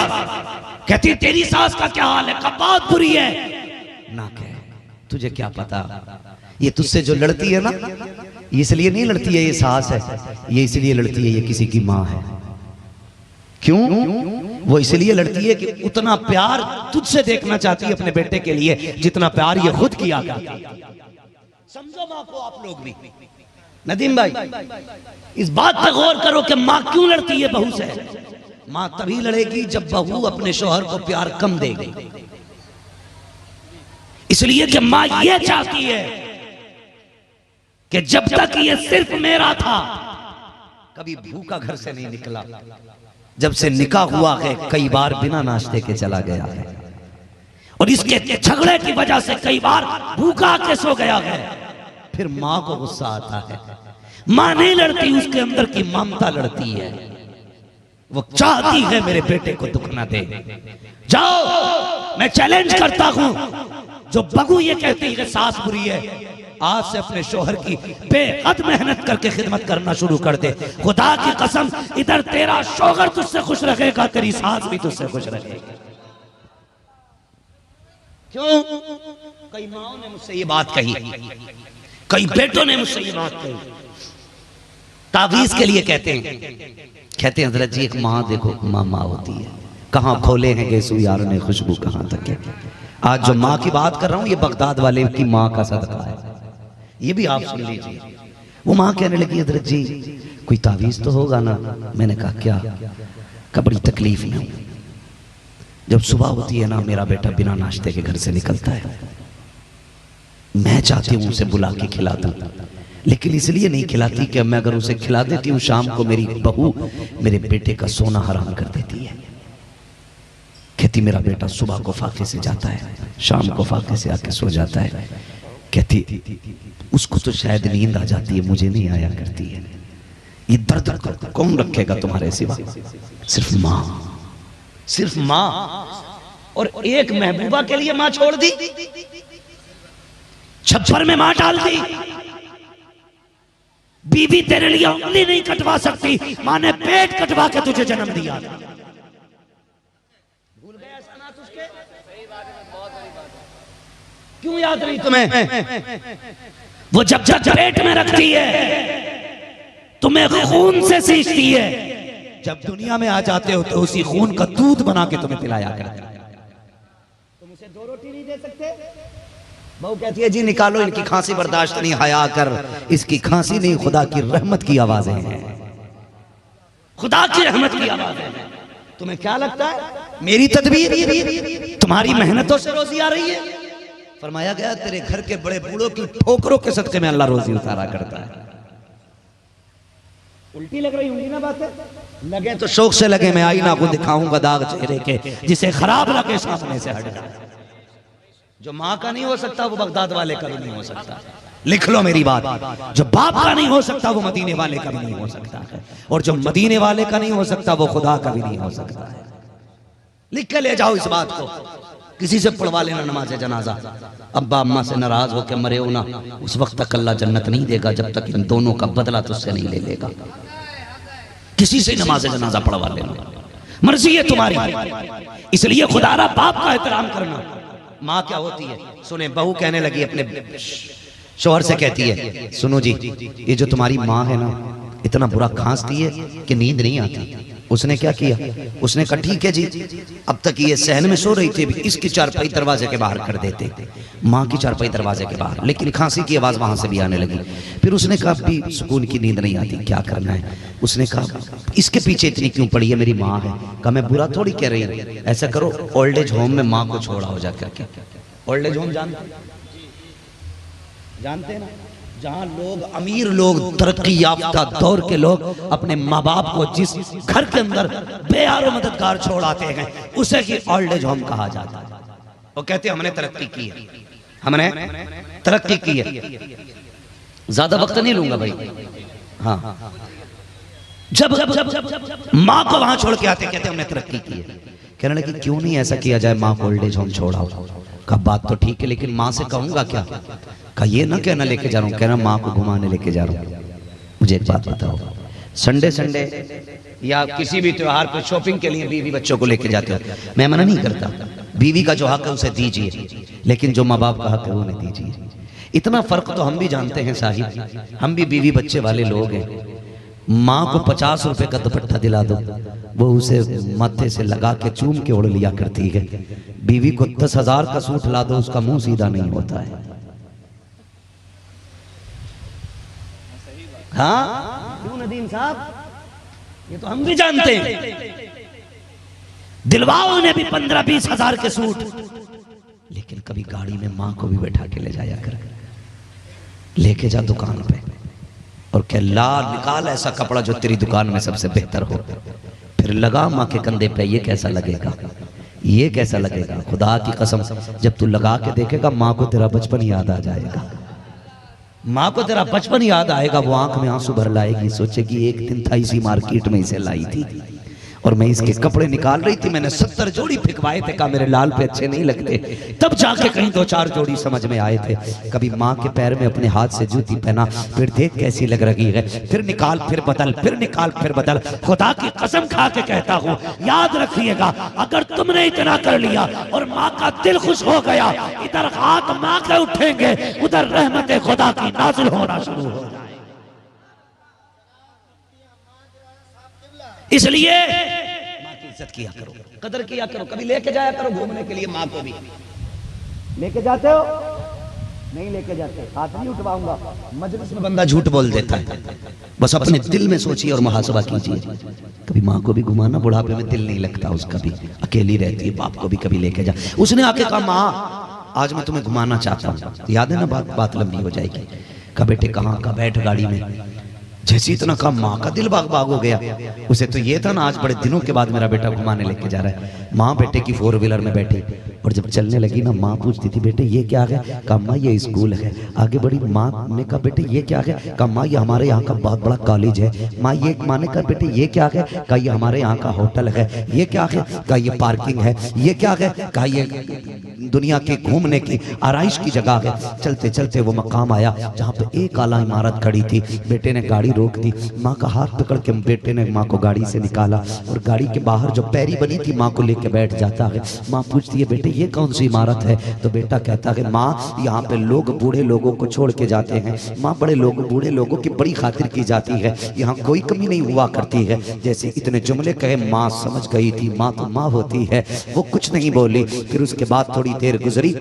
Speaker 1: कहती है तेरी सास का क्या हाल है, कब बहुत बुरी है। ना कह, तुझे क्या पता, ये तुझसे जो लड़ती है ना इसलिए नहीं लड़ती है ये सास है, ये इसलिए लड़ती है ये किसी की माँ है। क्यों? वो इसलिए लड़ती है कि उतना प्यार तुझसे देखना चाहती है अपने बेटे के लिए जितना प्यार ये खुद किया करती है। समझो माँ को आप लोग भी। नदीम भाई इस बात पर गौर करो कि माँ क्यों लड़ती है बहू से। माँ तभी लड़ेगी जब बहू अपने शौहर को प्यार कम देगी। इसलिए कि माँ ये चाहती है
Speaker 3: कि जब तक ये सिर्फ मेरा था
Speaker 1: कभी भूखा घर से नहीं निकला, जब से निकाह हुआ है कई बार बिना नाश्ते के चला गया है,
Speaker 3: और इसके झगड़े की वजह से कई बार भूखा के सो गया है।
Speaker 1: फिर माँ को गुस्सा आता है,
Speaker 3: मां नहीं लड़ती, उसके अंदर की ममता लड़ती है। वो चाहती है मेरे बेटे को दुख ना दे। जाओ, मैं चैलेंज करता हूं, जो बहू ये कहती है सास बुरी है, आज से अपने शोहर की बेहद मेहनत करके खिदमत करना शुरू कर दे। खुदा की कसम, इधर तेरा शोहर तुझसे खुश रहेगा, तेरी सास भी तुझसे खुश रहेगी।
Speaker 1: क्यों? कई माओ ने मुझसे ये बात कही, कई बेटों ने मुझसे ये बात कही। तावीज के लिए कहते हैं हजरत जी एक माँ देखो, माँ होती है, कहाँ खोले हैं गेसू यारों ने खुशबू कहाँ तक है। आज जो माँ की बात कर रहा हूं ये बगदाद वाले की माँ का सदका है, ये भी आप सुन लीजिए। वो माँ कहने लगी हजरत जी कोई तावीज तो होगा ना। मैंने कहा क्या? का बड़ी तकलीफ में हूं, जब सुबह होती है ना मेरा बेटा बिना नाश्ते के घर से निकलता है, मैं चाहती हूं उसे बुला के खिला दूं, लेकिन इसलिए नहीं खिलाती कि मैं अगर उसे खिला देती हूं शाम को मेरी बहू मेरे बेटे का सोना हराम कर देती है। कहती मेरा बेटा सुबह को फाके से जाता है, शाम को फाके से आके सो जाता है। कहती उसको तो शायद नींद आ जाती है, मुझे नहीं आया करती है। ये दर्द कौन रखेगा तुम्हारे सिवा? सिर्फ माँ, सिर्फ माँ। और एक महबूबा के लिए माँ छोड़ दी,
Speaker 3: छप्पर में मां डाल दी। बीवी तेरे लिए उंगली नहीं कटवा सकती, मां ने पेट कटवा के तुझे जन्म दिया।
Speaker 1: भूल गए ऐसा ना तुझके? क्यों याद नहीं तुम्हें?
Speaker 3: वो जब जब पेट में रखती है तुम्हें खून से सींचती है, जब दुनिया में आ जाते हो तो उसी खून का दूध बना के तुम्हें पिलाया करती है।
Speaker 1: तुम उसे 2 रोटी नहीं दे सकते? बहू कहती है जी निकालो, इनकी खांसी बर्दाश्त नहीं, हया कर। इसकी खांसी नहीं, खुदा की रहमत की आवाजें हैं,
Speaker 3: खुदा की रहमत की आवाजें हैं।
Speaker 1: तुम्हें क्या लगता है मेरी तदबीर तुम्हारी मेहनतों से रोजी आ रही है? फरमाया गया तेरे घर के बड़े बूढ़ों की ठोकरों के सदके में अल्लाह रोजी उतारा करता है। उल्टी लग रही होंगी ना बातें? लगे तो शौक से लगे, मैं आईना को दिखाऊंगा दाग चेहरे के,
Speaker 3: जिसे खराब लगे सामने से हट जाए।
Speaker 1: जो माँ का नहीं हो सकता वो बगदाद वाले का भी नहीं हो सकता। लिख लो मेरी बात,
Speaker 3: जो बाप का नहीं हो सकता वो मदीने वाले का भी नहीं हो सकता है, और जो मदीने वाले का नहीं हो सकता वो खुदा का भी नहीं हो सकता है।
Speaker 1: लिख के ले जाओ इस बात को, किसी से पढ़वा लेना नमाज जनाजा। अब्बा अम्मा से नाराज होकर मरे हो ना, उस वक्त तक अल्लाह जन्नत नहीं देगा जब तक इन दोनों का बदला तुझसे नहीं ले लेगा। किसी से नमाज जनाजा पढ़वा लेना,
Speaker 3: मर्जी है तुम्हारी। इसलिए खुदारा बाप का एहतराम करना।
Speaker 1: माँ क्या होती है सुने। बहू कहने लगी अपने शौहर से, कहती है सुनो जी, ये जो तुम्हारी माँ है ना इतना बुरा खांसती है कि नींद नहीं आती। उसने क्या किया? उसने कहा ठीक है जी, अब तक ये सहन में सो रही थी, इसकी चारपाई दरवाजे के बाहर कर देते, माँ की चारपाई दरवाजे के बाहर, लेकिन खांसी की आवाज वहां से भी आने लगी। फिर उसने कहा भी सुकून की नींद नहीं आती, क्या करना है? उसने कहा इसके पीछे इतनी क्यों पड़ी है, मेरी माँ है। कहा मैं बुरा थोड़ी कह रही हूँ, ऐसा करो ओल्ड एज होम में माँ को छोड़ा हो जाकर। ओल्ड एज होम जानते हैं ना, जहां लोग अमीर लोग तरक्की याफ्ता दौर के लोग अपने माँ बाप को जिस घर के अंदर बेयारो मददगार छोड़ आते हैं उसे ही ओल्ड एज होम कहा जाता है। वो कहते हैं हमने तरक्की की है, हमने तरक्की की है। ज्यादा वक्त नहीं लूंगा भाई। हाँ, जब माँ को वहां छोड़ के आते कहते हमने तरक्की की है। कहने लगे क्यों नहीं ऐसा किया जाए, माँ को ओल्ड एज होम छोड़ाओ। का बात तो ठीक है, लेकिन माँ से कहूंगा क्या? का ये ना कहना लेके जा रहा हूँ, कहना माँ को घुमाने लेके जा रहा हूँ। मुझे एक बात बताओ, संडे संडे या किसी भी त्योहार पे शॉपिंग के लिए बीवी बच्चों को लेके जाते हो, मैं मना नहीं करता, बीवी का जो हक है उसे दीजिए, लेकिन जो माँ बाप का हक है वो नहीं दीजिए। इतना फर्क तो हम भी जानते हैं साहिब, हम भी बीवी बच्चे वाले लोग हैं। माँ को 50 रुपए का दुपट्टा दिला दो, वो उसे माथे से लगा के चूम के उड़ लिया करती है। बीवी को 10,000 का सूट ला दो, उसका मुंह सीधा नहीं होता है। हाँ क्यों नदीम साहब, ये तो हम भी जानते हैं।
Speaker 3: दिलवाओ ने भी 15-20 हजार के सूट,
Speaker 1: लेकिन कभी गाड़ी में माँ को भी बैठा के ले जाया कर। लेके जा दुकान पे और कह ला निकाल ऐसा कपड़ा जो तेरी दुकान में सबसे बेहतर हो, फिर लगा माँ के कंधे पे। ये कैसा लगेगा, ये कैसा लगेगा? खुदा की कसम जब तू लगा के देखेगा माँ को तेरा बचपन याद आ जाएगा। माँ को तेरा बचपन याद आएगा। वो आंख में आंसू भर लाएगी, सोचेगी एक दिन था इसी मार्केट में इसे लाई थी और मैं इसके कपड़े निकाल रही थी, मैंने 70 जोड़ी फिकवाए थे, कहा मेरे लाल पे अच्छे नहीं लगते, तब जाके कहीं 2-4 जोड़ी समझ में आए थे। कभी माँ के पैर में अपने हाथ से जूती पहना, फिर देख कैसी लग रही है, फिर निकाल फिर बदल, फिर निकाल फिर बदल। खुदा की कसम खा के कहता हूँ, याद रखिएगा, अगर तुमने इतना कर लिया और माँ का दिल खुश हो गया, इधर हाथ माँ के उठेंगे, उधर रहमत खुदा की नाजिल होना शुरू हो जाए। इसलिए माँ की इज्जत किया करो, कदर किया करो, कभी लेके जाया करो घूमने के लिए माँ को भी। लेके जाते हो? नहीं लेके जाते, हाथ नहीं उठवाऊंगा। मजलिस में बंदा झूठ बोल देता है। बस अपने दिल में सोचिए और मुहासबा कीजिए। कभी माँ को भी घुमाना, बुढ़ापे में दिल नहीं लगता उसका भी, अकेली रहती है, बाप को भी कभी लेके जा। उसने आके कहा माँ आज मैं तुम्हें घुमाना चाहता हूँ, याद है ना, बात लंबी हो जाएगी। कहा बेटे कहाँ का, बैठ गाड़ी में। जैसे इतना कहा माँ का दिल बाग बाग हो गया। उसे तो ये था ना आज बड़े दिनों के बाद मेरा बेटा घुमाने लेके जा रहा है। माँ बेटे की 4 व्हीलर में बैठी और जब चलने लगी ना, माँ पूछती थी बेटे ये क्या है? कहा माँ ये स्कूल है। आगे बड़ी, माँ ने कहा बेटे ये क्या है? कहा माँ ये हमारे यहाँ का बहुत बड़ा कॉलेज है। माँ ये, माँ ने कहा बेटे ये क्या है? कहा ये हमारे यहाँ का होटल है। ये क्या है? कहा ये पार्किंग है। ये क्या है? कहा ये दुनिया के घूमने की आराइश की जगह है। चलते चलते वो मकाम आया जहाँ पे एक आला इमारत खड़ी थी। बेटे ने गाड़ी रोक दी, माँ का हाथ पकड़ के बेटे ने माँ को गाड़ी से निकाला और गाड़ी के बाहर जो पैरी बनी थी माँ को लेके बैठ जाता है। माँ पूछती है बेटे ये कौन सी इमारत है? तो बेटा कहता है माँ यहाँ पे लोग बूढ़े लोगों को छोड़ के जाते हैं। माँ बड़े लोग, बूढ़े लोगों की बड़ी खातिर की जाती है, यहाँ कोई कमी नहीं हुआ करती है। जैसे इतने जुमले कहे माँ समझ गई थी, माँ तो माँ होती है, वो कुछ नहीं बोली। फिर उसके बाद थोड़ी देर गुजरी,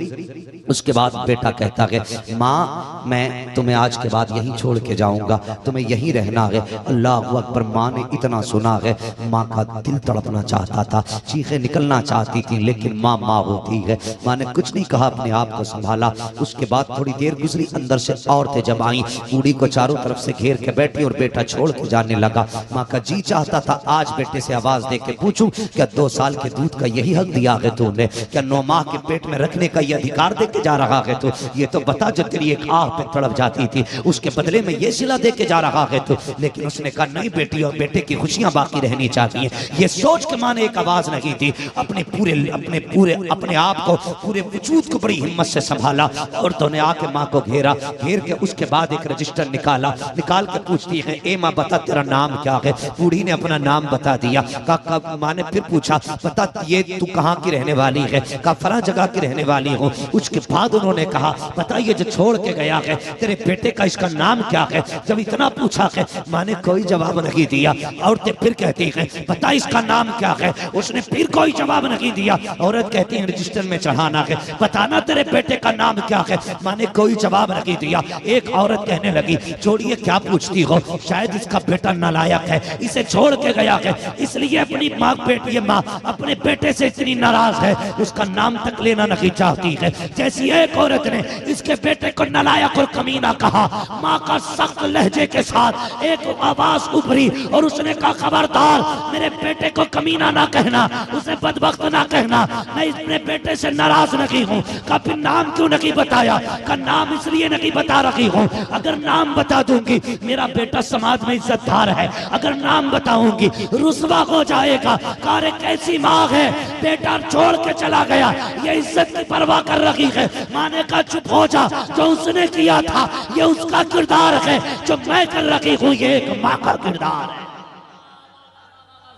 Speaker 1: उसके बाद बेटा कहता है माँ मैं तुम्हें आज के बाद यहीं छोड़ के जाऊंगा, तुम्हें यहीं रहना है। अल्लाह अकबर। माँ ने इतना सुना है, माँ का दिल तड़पना चाहता था, चीखें निकलना चाहती थी, लेकिन माँ माँ होती है। माँ ने कुछ नहीं कहा, अपने आप को संभाला। उसके बाद थोड़ी देर गुजरी, अंदर से औरतें जब आई, बूढ़ी को चारों तरफ से घेर के बैठी और बेटा छोड़ के जाने लगा। माँ का जी चाहता था आज बेटे से आवाज दे के पूछूं, क्या 2 साल के दूध का यही हक दिया है तूने? क्या 9 माह के पेट में रखने का यह अधिकार दे जा रहा है? तो ये तो बता जो तेरी एक आह पे तड़प जाती थी, उसके बदले में ये सिला दे के जा रहा है तो। लेकिन उसने कहा नहीं बेटी, और बेटे की खुशियां बाकी रहनी चाहिए। ये सोच के माँ ने एक आवाज नहीं दी, अपने आप को, पूरे वजूद को बड़ी हिम्मत से संभाला। औरतों ने आके माँ को घेरा, घेर के उसके बाद एक रजिस्टर निकाला, निकाल के पूछती है ए माँ बता तेरा नाम क्या है? बूढ़ी ने अपना नाम बता दिया। कहा माँ ने फिर पूछा बता ये तू कहाँ की रहने वाली है? कहा फला जगह की रहने वाली हूँ। उसके बाद उन्होंने कहा बता ये जो छोड़ के गया है तेरे बेटे का इसका नाम क्या है? जब इतना पूछा है माँ ने कोई जवाब नहीं दिया। औरतें फिर कहती हैं बता इसका नाम क्या है? उसने फिर कोई जवाब नहीं दिया। औरत कहती है रजिस्टर में चढ़ाना है, बताना तेरे बेटे का नाम क्या है? माँ ने कोई जवाब नहीं दिया। एक औरत कहने लगी छोड़िए क्या पूछती हो, शायद इसका बेटा नालायक है, इसे छोड़ के गया है, इसलिए अपनी माँ बेटी माँ अपने बेटे से इतनी नाराज है, उसका नाम तक लेना नहीं चाहती है। जैसी एक औरत ने इसके बेटे को नालायक और कमीना कहा, माँ का सख्त लहजे के साथ एक आवाज उभरी और उसने कहा खबरदार मेरे बेटे को कमीना ना कहना, उसे बदबख्त ना कहना, मैं अपने बेटे से नाराज नहीं हूँ। का फिर नाम क्यों नहीं बताया? का नाम इसलिए नहीं बता रही हूँ, अगर नाम बता दूंगी मेरा बेटा समाज में इज्जतदार है, अगर नाम बताऊंगी रुसवा हो जाएगा। कारे कैसी माँ है, बेटा छोड़ के चला गया, ये इज्जत की परवाह कर रही है। माँ ने कहा चुप हो जा, जो उसने किया था ये उसका किरदार है, जो मैं कर रही हूँ ये एक माँ का किरदार है।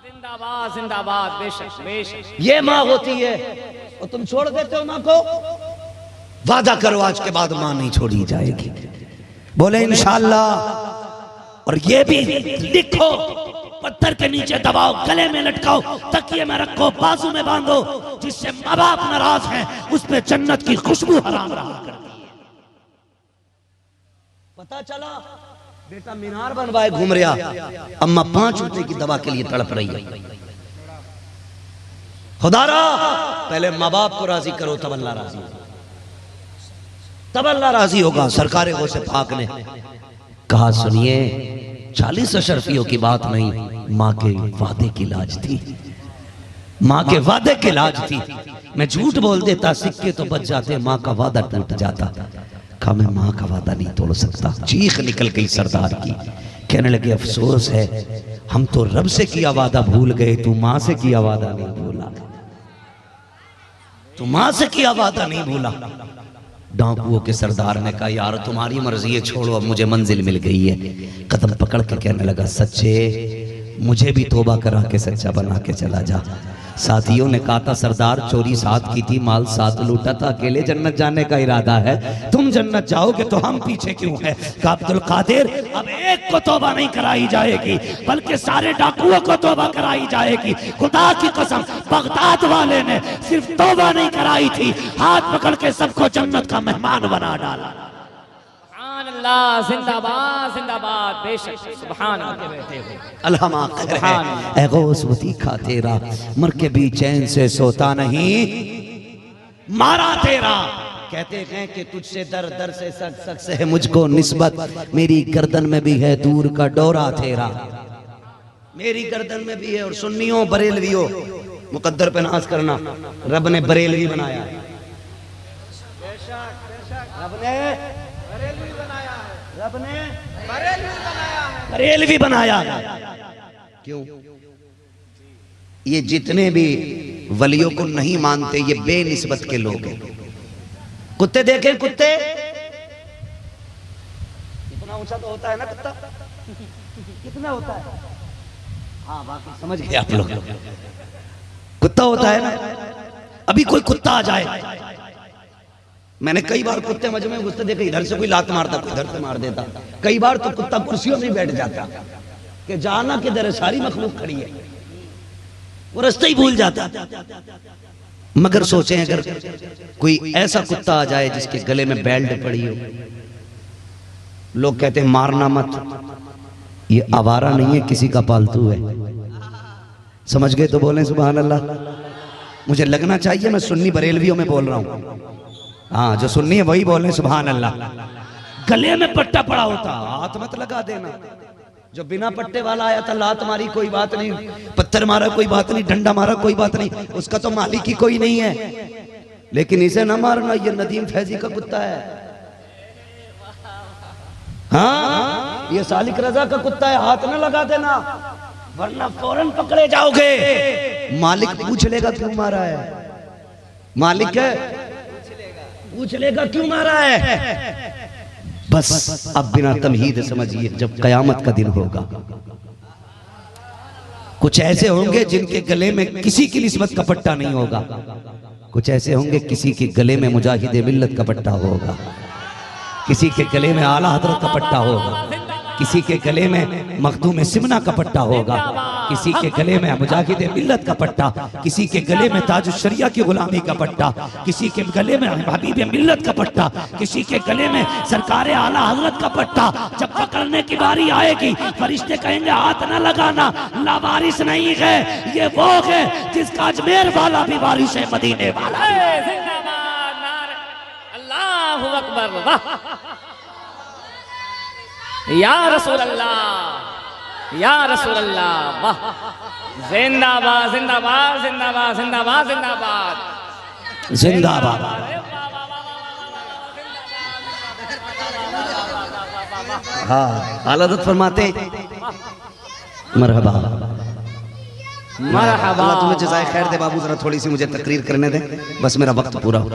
Speaker 2: जिंदाबाद जिंदाबाद, बेशक बेशक।
Speaker 1: ये माँ होती है और तुम छोड़ देते हो माँ को। वादा करो आज के बाद माँ नहीं छोड़ी जाएगी, बोले इंशाअल्लाह। और ये भी लिखो, पत्थर के नीचे दबाओ, गले में लटकाओ, तकिए में रखो, बाजू में बांधो, जिससे माँ बाप नाराज हैं उस पे जन्नत की खुशबू हराम रहा करती है। पता चला बेटा मीनार बनवाए घूम रहा, अम्मा 5 रुपए की दवा के लिए तड़प रही है। खुदारा पहले माँ बाप को राजी करो तब अल्लाह राजी। तब अल्लाह राजी होगा। सरकार गौसे पाक ने कहा सुनिए 40 अशरफियों की बात नहीं, माँ के वादे की लाज थी, माँ के वादे की लाज थी। मैं झूठ बोल देता सिक्के तो बच जाते, माँ का वादा टूट जाता। कहा मैं माँ का वादा नहीं तोड़ सकता। चीख निकल गई सरदार की। कहने लगे अफसोस है हम तो रब से किया वादा भूल गए, तू माँ से किया वादा नहीं भूला, तू माँ से किया वादा नहीं भूला। डाकुओं के सरदार ने कहा यार तुम्हारी मर्जी है, छोड़ो अब मुझे मंजिल मिल गई है। कदम पकड़ के कहने लगा सच्चे मुझे भी तौबा करा के सच्चा बना के चला जा। साथियों ने कहा था सरदार चोरी साथ की थी, माल साथ लूटा था, अकेले जन्नत जाने का इरादा है, तुम जन्नत जाओगे तो हम पीछे क्यों हैं? कहा अब्दुल कादिर अब एक को तौबा नहीं कराई जाएगी बल्कि सारे डाकुओं को तौबा कराई जाएगी। खुदा की कसम बगदाद वाले ने सिर्फ तौबा नहीं कराई थी, हाथ पकड़ के सबको जन्नत का मेहमान बना डाला।
Speaker 2: अल्लाह जिंदाबाद जिंदाबाद, बेशक सुभान
Speaker 1: अल्लाह माफ करे। ए गौस वतीखा तेरा मर के भी चैन से सोता नहीं, मारा तेरा। कहते हैं कि तुझसे दर दर से सच सच से है मुझको निस्बत, मेरी गर्दन में भी है दूर का डोरा तेरा, मेरी गर्दन में भी है। और सुन्नियों बरेलवियों मुकद्दर पे नाज करना, रब ने बरेलवी बनाया, रब ने बरेलवी बनाया। क्यों? ये जितने भी वलियों को नहीं मानते ये बेनिस्बत के लोग हैं। कुत्ते देखें, कुत्ते इतना ऊंचा तो होता है ना कुत्ता, कितना होता है? हाँ बाकी समझ गए आप लोग, कुत्ता होता है ना। अभी कोई कुत्ता आ जाए, मैंने कई बार कुत्ते मजमे में घुसते देखे, इधर से कोई लात मारता कोई इधर से मार देता। कई बार तो कुत्ता कुर्सियों में बैठ जाता कि जाना किधर है, सारी मखलूक खड़ी है, वो रास्ता ही भूल जाता। मगर सोचें अगर कोई ऐसा कुत्ता आ जाए जिसके गले में बेल्ट पड़ी हो, लोग कहते हैं मारना मत, ये आवारा नहीं है किसी का पालतू है। समझ गए तो बोलें सुभान अल्लाह। मुझे लगना चाहिए मैं सुन्नी बरेलवियों में बोल रहा हूं। हाँ जो सुन्नी है वही बोल रहे सुभान अल्लाह। गले में पट्टा पड़ा होता हाथ मत लगा देना। जो बिना पट्टे वाला आया था लात मारी कोई बात नहीं, पत्थर मारा कोई बात नहीं, डंडा मारा कोई बात नहीं, उसका तो मालिक ही कोई नहीं है। लेकिन इसे ना मारना, ये नदीम फैजी का कुत्ता है। हाँ ये सालिक रजा का कुत्ता है, हाथ ना लगा देना वरना फौरन पकड़े जाओगे। मालिक पूछ लेगा क्यों मारा है, मालिक पूछ लेगा क्यों मारा है। बस अब बिना तमहीद समझिए जब कयामत का दिन होगा कुछ ऐसे होंगे जिनके गले में किसी की निस्बत का पट्टा नहीं होगा, कुछ ऐसे होंगे किसी के गले में मुजाहिद मिल्लत का पट्टा होगा, किसी के गले में आला हजरत का पट्टा होगा, किसी के गले में मखदूम सिमना का पट्टा होगा, किसी के गले में मुजाहिद मिल्लत का पट्टा, किसी के गले में ताजुश शरिया की गुलामी का पट्टा, किसी के गले में हबीब मिल्लत का पट्टा, किसी के गले में सरकार आला हजरत का पट्टा। जब पकड़ने की बारी आएगी फरिश्ते कहेंगे हाथ न लगाना, लावारिस नहीं है, ये वो है जिसका अजमेर वाला भी वारिस है, मदीने वाला भी।
Speaker 2: अल्लाहु अकबर, वाह या रसूल अल्लाह, या रसूल अल्लाह, वाह जिंदाबाद जिंदाबाद जिंदाबाद जिंदाबाद जिंदाबाद
Speaker 1: जिंदाबाद। हाँ आलादत फरमाते मरहबा
Speaker 2: मरहबा।
Speaker 1: अल्लाह तुम्हें जज़ाए खैर दे बाबू, जरा थोड़ी सी मुझे तकरीर करने दे, बस मेरा वक्त पूरा हो।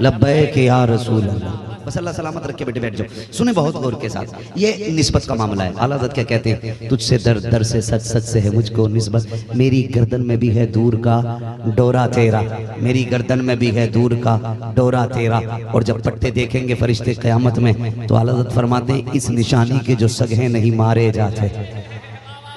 Speaker 1: लब्बैक या रसूल अल्लाह। बस अल्लाह सलामत रखे, बेटे बैठ जाओ। सुने बहुत गौर के साथ, ये निस्बत का मामला है। आला हज़रत क्या कहते हैं, तुझसे दर दर से सच सच से है मुझको निस्बत, मेरी गर्दन में भी है दूर का डोरा तेरा, मेरी गर्दन में भी है दूर का डोरा तेरा। और जब पट्टे देखेंगे फरिश्ते क़यामत में तो आला हज़रत फरमाते हैं इस निशानी के जो सगहे नहीं मारे जाते,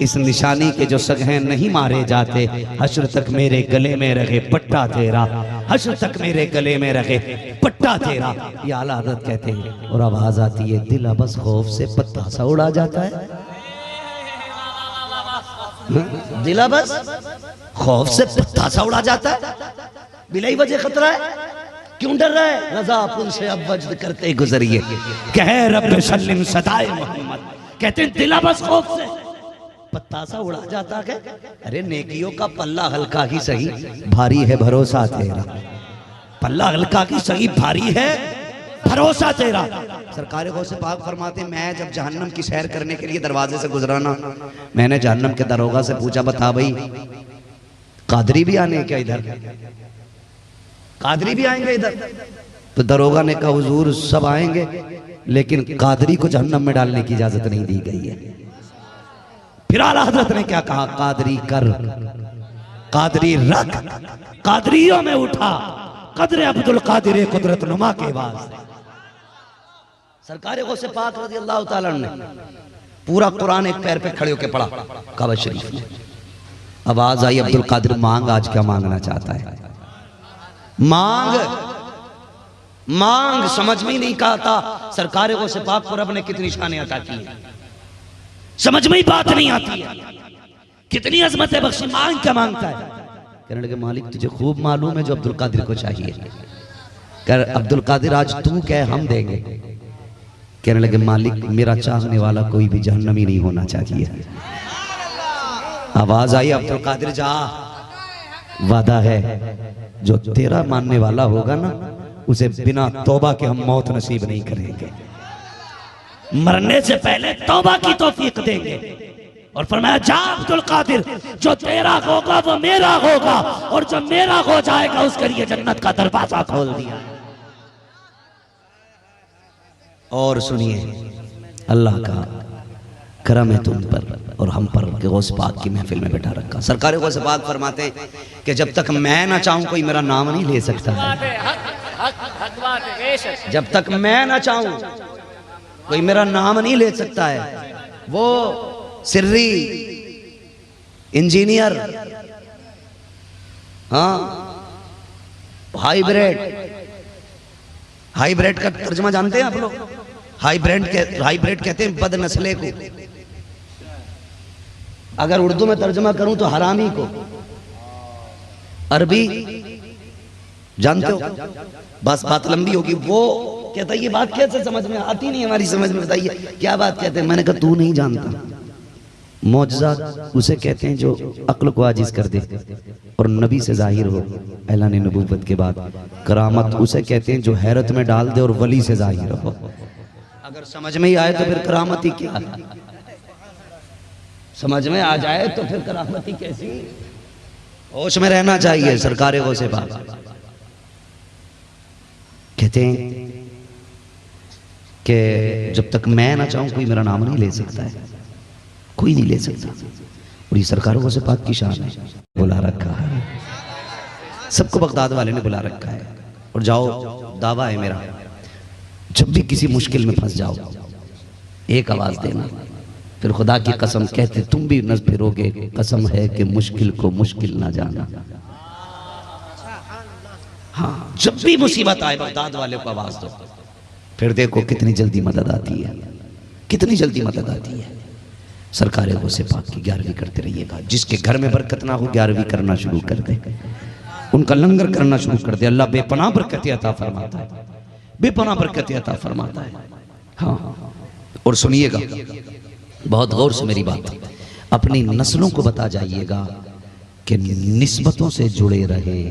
Speaker 1: इस निशानी के जो सगहे नहीं मारे जाते, हश्र तक मेरे गले में रहे पट्टा तेरा, हश्र तक मेरे गले में रहे पट्टा तेरा। ये आला हज़रत कहते हैं। और आवाज आती है दिल बस खौफ से पत्ता सा उड़ा जाता है, दिल बस खौफ से पत्ता सा उड़ा जाता है, बिलाई वजह खतरा है। क्यों डर रहा है? रजा पुल से अब वज्द करते गुजरिए।
Speaker 3: कह रब सल्लिम सदाए मोहम्मद, कहते हैं दिला बस खौफ से
Speaker 1: पत्ता सा उड़ा जाता है। अरे नेकियों का पल्ला हल्का ही सही, भारी है भरोसा तेरा।
Speaker 3: पल्ला हल्का की सही, भारी है भरोसा तेरा।
Speaker 1: सरकार गौसे पाक फरमाते हैं, मैं जब जहन्नम की सैर करने के लिए दरवाजे से गुजरा ना, मैंने जहन्नम के दरोगा से पूछा, बता भाई कादरी भी आने क्या इधर? कादरी भी आएंगे इधर? तो दरोगा ने कहा, हुजूर सब आएंगे, लेकिन कादरी को जहन्नम में डालने की इजाजत नहीं दी गई है।
Speaker 3: फिर आला हजरत ने क्या कहा? कादरी कर, कादरी रख, कादरियों में उठा, कदर अब्दुल कादिर कुदरत नुमा के वास्ते।
Speaker 1: सरकार गौसे पाक रज़ी अल्लाह ताला ने पूरा कुरान एक पैर पे खड़े होकर पढ़ा काबा शरीफ में। आवाज आई, अब्दुल कादिर मांग, आज क्या मांगना चाहता है? मांग मांग, समझ में ही नहीं कहा था सरकार गौसे पाक को रब ने कितनी शानें अता की हैं,
Speaker 3: समझ में ही बात नहीं आती है, कितनी अजमत है बख्शी। मांग क्या मांगता है?
Speaker 1: कहने लगे, मालिक तुझे खूब मालूम है जो अब्दुल कादिर को चाहिए। कर अब्दुल कादिर आज तू कह हम देंगे। कहने लगे, मालिक मेरा चाहने वाला कोई भी जहन्नमी नहीं होना चाहिए। आवाज आई, अब्दुल कादिर जा, वादा है जो तेरा मानने वाला होगा ना, उसे बिना तौबा के हम मौत नसीब नहीं करेंगे,
Speaker 3: मरने से पहले तौबा की तौफीक देंगे। और फरमाया, जा अब्दुल कादिर, जो तेरा होगा वो मेरा होगा, और जो मेरा हो जाएगा उसके लिए जन्नत का दरवाजा खोल दिया।
Speaker 1: और सुनिए, अल्लाह का करम है तुम पर और हम पर, गौस पाक की महफिल में बैठा रखा। सरकार गौस पाक फरमाते हैं कि जब तक मैं ना चाहूं कोई मेरा नाम नहीं ले सकता है। जब तक मैं ना चाहूं कोई मेरा नाम नहीं ले सकता है। वो सिर्री इंजीनियर, हाँ, हाइब्रिड, हाइब्रिड का तर्जुमा जानते हैं आप लोग? हाइब्रिड कहते हैं बदनस्ले को। अगर उर्दू में तर्जुमा करूं तो हरामी को। अरबी जानते हो? बस बात लंबी होगी। वो कहता है ये बात कैसे समझ में आती नहीं हमारी समझ में, बताइए क्या बात कहते हैं? मैंने कहा तू नहीं जानता। मौजज़ा उसे कहते हैं जो अक्ल को आजिज कर दे और नबी से जाहिर हो ऐलान नबूवत के बाद। करामत उसे कहते हैं जो हैरत में डाल दे और वली से जाहिर हो। अगर समझ में ही आए तो फिर करामत ही क्या? समझ में आ जाए तो फिर करामत ही कैसी? होश में रहना चाहिए। सरकारे गौसे पाक कहते हैं कि जब तक मैं ना चाहूं कोई मेरा नाम नहीं ले सकता है, कोई नहीं ले सकता। और ये सरकारों गौसे पाक की शान है। बुला रखा है सबको, बगदाद वाले ने बुला रखा है। और जाओ, दावा है मेरा, जब भी किसी मुश्किल में फंस जाओ एक आवाज देना, फिर खुदा की कसम कहते तुम भी न फिरोगे, कसम है कि मुश्किल को मुश्किल ना जाना। हाँ, जब भी मुसीबत आए बगदाद वाले को आवाज दो, फिर देखो कितनी जल्दी मदद आती है, कितनी जल्दी मदद आती है। सरकार गौसे पाक की 11वीं करते रहिएगा। जिसके घर में बरकत ना हो 11वीं करना शुरू कर दे, उनका लंगर करना शुरू कर दे। अल्लाह बेपनाह बरकत अता फरमाता है, बेपनाह बरकत अता फरमाता है। हाँ, और सुनिएगा बहुत गौर से मेरी बात, अपनी नस्लों को बता जाइएगा कि निस्बतों से जुड़े रहे,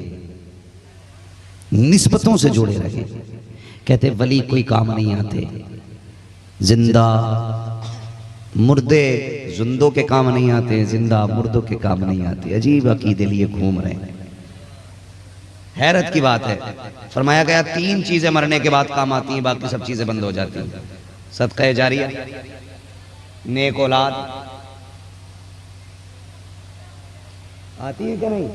Speaker 1: निस्बतों से जुड़े रहे। कहते वली कोई काम नहीं आते, जिंदा मुर्दे जिंदों के काम नहीं आते, जिंदा मुर्दों के काम नहीं आते। अजीब अकीदे लिए घूम रहे हैं। हैरत की बात है, फरमाया गया 3 चीजें मरने के बाद काम आती हैं, बाकी सब चीजें बंद हो जाती हैं। सदका जारिया, नेक औलाद आती है क्या? नहीं,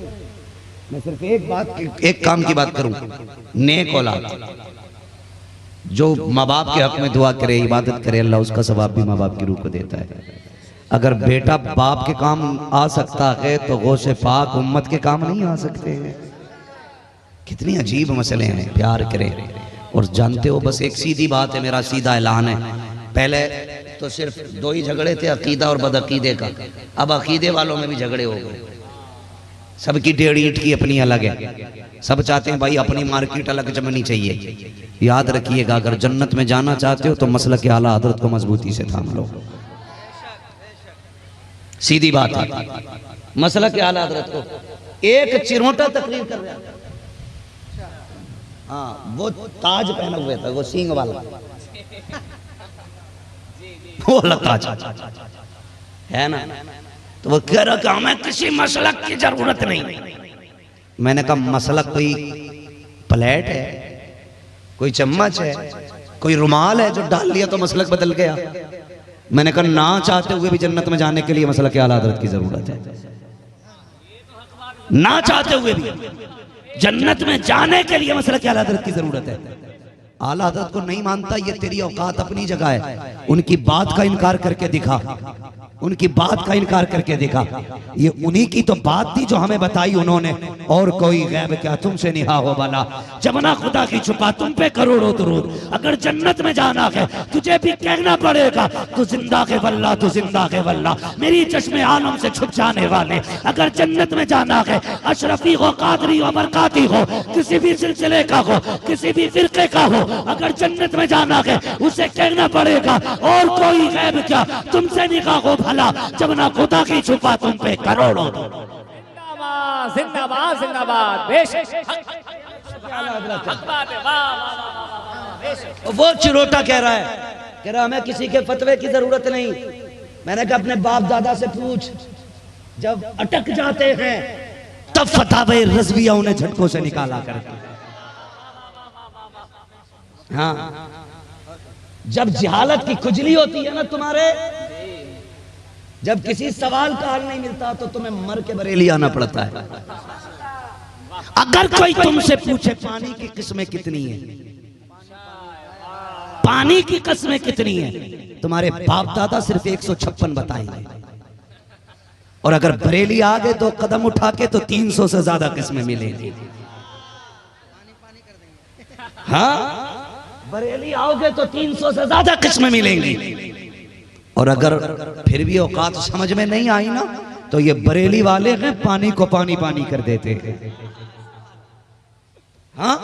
Speaker 1: मैं सिर्फ एक काम की बात करूं, नेक औलाद जो माँ बाप के हक में दुआ करे, इबादत करे, अल्लाह उसका सवाब भी माँ बाप की रूह को देता है। अगर बेटा बाप के काम आ सकता है तो गौसे पाक उम्मत के काम नहीं आ सकते हैं। कितनी अजीब मसले हैं। प्यार करें। और जानते हो, बस एक सीधी बात है, मेरा सीधा ऐलान है। पहले तो सिर्फ 2 ही झगड़े थे, अकीदा और बदअकीदे का। अब अकीदे वालों में भी झगड़े हो गए। सबकी डेढ़ ईंट की अपनी अलग है। सब चाहते हैं भाई अपनी मार्केट अलग जमनी चाहिए। याद रखिएगा, अगर जन्नत में जाना चाहते हो तो मसलक के आला हज़रत को मजबूती से थाम लो। सीधी बात है, मसलक के आला हज़रत को। एक चिरोटा तकरीर कर रहा है, हाँ वो ताज पहना हुआ था, वो सींग वाला, वो वाला ताज है ना। तो वो कह रहा कि हमें किसी मसलक की जरूरत नहीं। मैंने कहा मसलक कोई प्लेट है, कोई चम्मच है, कोई रुमाल है जो डाल लिया तो मसलक बदल गया। मैंने कहा ना चाहते हुए भी जन्नत में जाने के लिए मसलक के आला हज़रत की जरूरत है। ना चाहते हुए भी जन्नत में जाने के लिए मसलक के आला हज़रत की जरूरत है। आला हज़रत को नहीं मानता, ये तेरी औकात अपनी जगह है। उनकी बात का इनकार करके दिखा, उनकी बात का इनकार करके दिखा। ये उन्हीं की तो बात थी जो हमें बताई उन्होंने, और कोई गैब क्या तुमसे निहा हो वाला। जमना खुदा की छुपा तुम पे करोड़ों दुरूद। अगर जन्नत में जाना है तुझे भी कहना पड़ेगा तू जिंदा के वल्ला, तू जिंदा के वल्ला, मेरी चश्मे आलम से छुप जाने वाले। अगर जन्नत में जाना है अशरफी हो, कादरी हो, बरकाती हो, किसी भी सिलसिले का हो, किसी भी फिरके का हो, अगर जन्नत में जाना है उसे कहना पड़ेगा और कोई गैब क्या तुमसे निगाह हो भला। जब ना खुदा की छुपा तुम पे करोड़ों।
Speaker 2: जिंदाबाद जिंदाबाद जिंदाबाद, बेशक हक बात है। वाह,
Speaker 1: वो चिरोटा कह रहा है, कह रहा हमें किसी के फतवे की जरूरत नहीं। मैंने कहा अपने बाप दादा से पूछ, जब अटक जाते हैं तब फतावे रज़विया उन्हें झटकों से निकाला करते। हाँ, जब जहालत की खुजली होती है ना तुम्हारे, जब किसी सवाल का हल नहीं मिलता तो तुम्हें मर के बरेली आना पड़ता है। अगर कोई तुमसे पूछे पानी की किस्में कितनी है, पानी की किस्में कितनी है, तुम्हारे बाप दादा सिर्फ 156 बताएंगे। और अगर बरेली आ गए तो कदम उठा के तो 300 से ज्यादा किस्में मिलेंगी। हाँ, बरेली आओगे तो 300 से ज्यादा किस्में मिलेंगी। और अगर फिर भी औकात समझ में नहीं आई ना तो ये बरेली वाले हैं पानी को पानी पानी कर देते हैं। हाँ,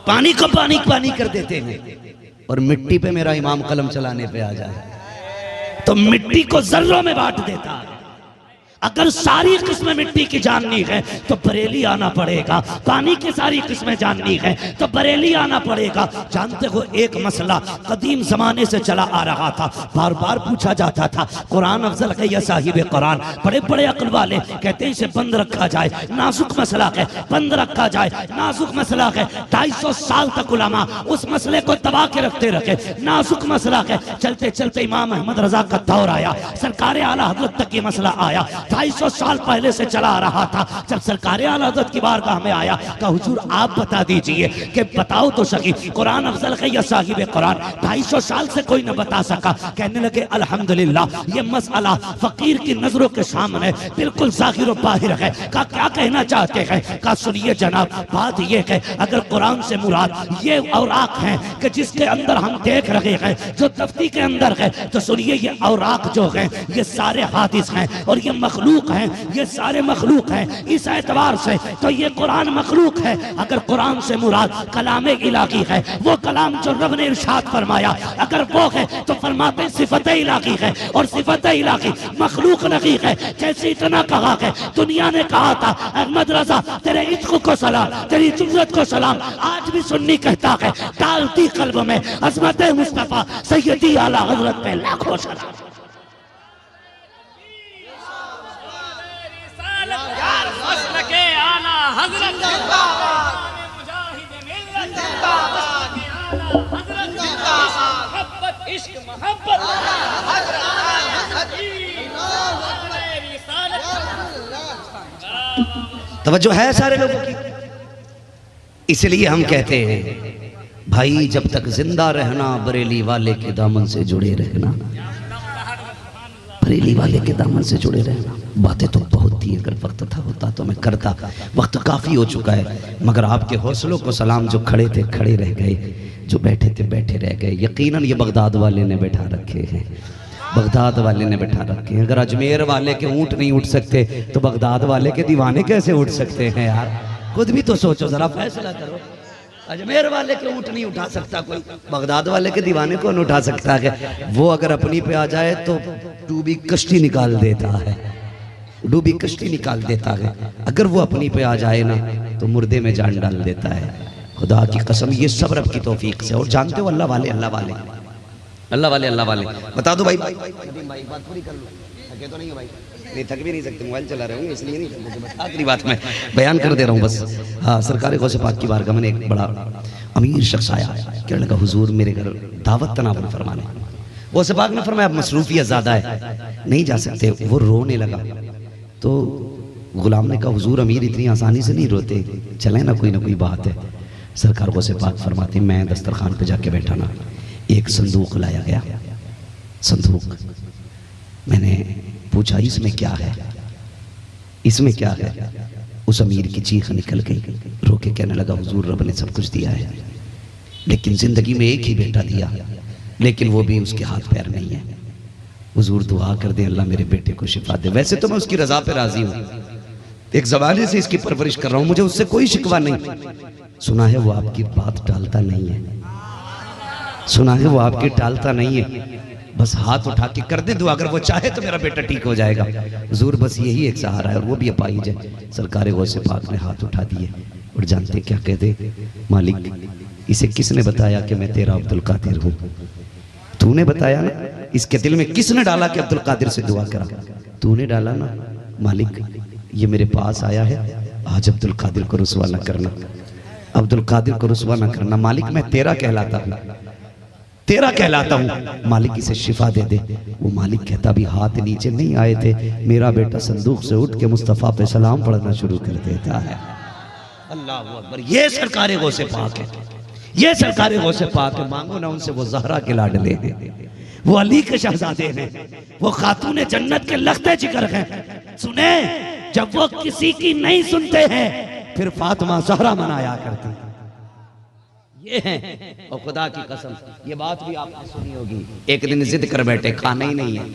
Speaker 1: पानी को पानी पानी कर देते हैं। और मिट्टी पे मेरा इमाम कलम चलाने पे आ जाए तो मिट्टी को जर्रों में बांट देता है। अगर सारी किस्में मिट्टी की जाननी है तो बरेली आना पड़ेगा। पानी की सारी किस्में जाननी है तो बरेली आना पड़ेगा। जानते हो एक मसला कदीम जमाने से चला आ रहा था, बार बार पूछा जाता था, कुरान अफजल है या साहिब कुरान? बड़े बड़े अक्ल वाले कहते हैं इसे बंद रखा जाए, नाजुक मसला है, बंद रखा जाए, नाजुक मसला है। 250 साल तक उलमा उस मसले को दबा के रखते रखे, नाजुक मसला है। चलते चलते इमाम अहमद रजा का दौर आया, सरकार आला हजरत तक ये मसला आया। 250 साल पहले से चला आ रहा था। जब सरकार आला हज़रत की बारगाह में आया कहा हुजूर आप बता दीजिए कि बताओ तो सही कुरान अफजल है या साहिब कुरान? 250 साल से कोई न बता सका। कहने लगे अल्हम्दुलिल्लाह ये मसला फकीर की नजरों के सामने बिल्कुल ज़ाहिर और बाहिर है। कहा क्या कहना चाहते हैं? कहा सुनिए जनाब, बात ये है अगर कुरान से मुराद ये औराक हैं कि जिसके अंदर हम देख रहे हैं जो दफ्ती के अंदर है, तो सुनिए ये औराक जो हैं ये सारे हादिस हैं और ये मखलूक हैं, ये सारे मखलूक हैं। इस एतबार से तो ये कुरान मखलूक है। अगर कुरान से मुराद कलाम इलाही है, वो कलाम जो रब ने इरशाद फरमाया, अगर वो है तो फरमाते सिफत इलाही है और सिफत इलाही मखलूक नहीं है। जैसे इतना कहा है, दुनिया ने कहा था अहमद रजा तेरे इश्क को सलाम, तेरी जुर्रत को सलाम। आज भी सुन्नी कहता है डालती कल्ब में अज़मत मुस्तफा सैयदी आला हज़रत पे लाखों सलाम।
Speaker 2: मसलके आला हज़रत जिंदाबाद, मुजाहिद मिल्लत जिंदाबाद, हज़रत जिंदाबाद, मोहब्बत इश्क मोहब्बत
Speaker 1: तवज्जो है सारे लोगों की। इसलिए हम कहते हैं भाई जब तक जिंदा रहना बरेली वाले के दामन से जुड़े रहना, बरेली वाले के दामन से जुड़े रहना। बातें तो बहुत थी, अगर वक्त था होता तो मैं करता, वक्त काफ़ी हो चुका है। मगर आपके हौसलों को सलाम, जो खड़े थे खड़े रह गए, जो बैठे थे बैठे रह गए। यकीनन ये बगदाद वाले ने बैठा रखे हैं। बगदाद वाले ने बैठा रखे हैं। अगर अजमेर वाले के ऊंट नहीं उठ सकते तो बगदाद वाले के दीवाने कैसे उठ सकते हैं यार? खुद भी तो सोचो, जरा फैसला करो। अजमेर वाले के ऊंट नहीं उठा सकता कोई, बगदाद वाले के दीवाने कौन उठा सकता है? वो अगर अपनी पे आ जाए तो डूबी कश्ती निकाल देता है, डूबी कश्ती निकाल देता है। अगर वो अपनी पे आ जाए ना तो मुर्दे में जान डाल देता है। खुदा की कसम, ये सब रब की तौफीक से। और जानते हो अल्लाह वाले, अल्लाह वाले, अल्लाह वाले, अल्लाह वाले। बता दो भाई, भाई बात पूरी कर लो। थके तो नहीं हो भाई? नहीं, थक भी नहीं सकते, मोबाइल चला रहे होंगे इसलिए नहीं। आखिरी बात मैं बयान कर दे रहा हूँ बस। हाँ, सरकार गौसे पाक की बारगाह में एक बड़ा अमीर शख्स आया, कहने लगा हुजूर मेरे घर दावत तनावुल फरमाने। गौसे पाक ने फरमाया मसरूफियत ज़्यादा है, नहीं जा सकते। वो रोने लगा तो गुलाम ने कहा हुजूर अमीर इतनी आसानी से नहीं रोते, चले ना कोई बात है। सरकार गौसे पाक फरमाते मैं दस्तरखान पे जाके बैठा ना, एक संदूक लाया गया। संदूक, मैंने पूछा इसमें क्या है, इसमें क्या है? उस अमीर की चीख निकल गई, रो के कहने लगा हुजूर रब ने सब कुछ दिया है, लेकिन जिंदगी में एक ही बेटा दिया, लेकिन वो भी उसके हाथ पैर नहीं है। हुजूर दुआ कर दे अल्लाह मेरे बेटे को शिफा दे। वैसे तो मैं उसकी रजा पे राजी हूँ, एक ज़माने से इसकी परवरिश कर रहा हूँ, मुझे उससे कोई शिकवा नहीं। सुना है वो आपकी बात टालता नहीं है, सुना है वो आपकी टालता नहीं है। बस हाथ उठा के कर दे दुआ, अगर वो चाहे तो मेरा बेटा ठीक हो जाएगा। हुजूर बस यही एक सहारा है और वो भी अपाहिज है। सरकार गौसे पाक ने हाथ उठा दिए और जानते क्या कहते? मालिक इसे किसने बताया कि मैं तेरा अब्दुल कादिर हूँ? तूने बताया ना। इसके दिल में किसने डाला कि अब्दुल कादिर से दुआ करा? तूने डाला ना। मालिक ये मेरे पास आया है, आज अब्दुल कादिर को रुसवा न करना, अब्दुल कादिर को रुसवा न करना। मालिक मैं तेरा कहलाता हूँ, तेरा कहलाता हूँ, मालिक इसे शिफा दे दे। वो मालिक कहता भी हाथ नीचे नहीं आए थे, मेरा बेटा संदूक से उठ के मुस्तफ़ा पे सलाम पढ़ना शुरू कर देता है। अल्लाह अकबर। ये सरकार गौसे पाक है, ये सरकार गौसे पाक है। मांगो ना उनसे, वो ज़हरा के लाडले हैं, वो अली के शहजादे हैं, वो खातून जन्नत के लख्ते जिगर हैं। सुने, जब वो किसी की नहीं सुनते हैं फिर फातिमा ज़हरा मनाया करती हैं। ये हैं। और खुदा की कसम ये बात भी आपने सुनी होगी, एक दिन जिद कर बैठे खाना ही नहीं है,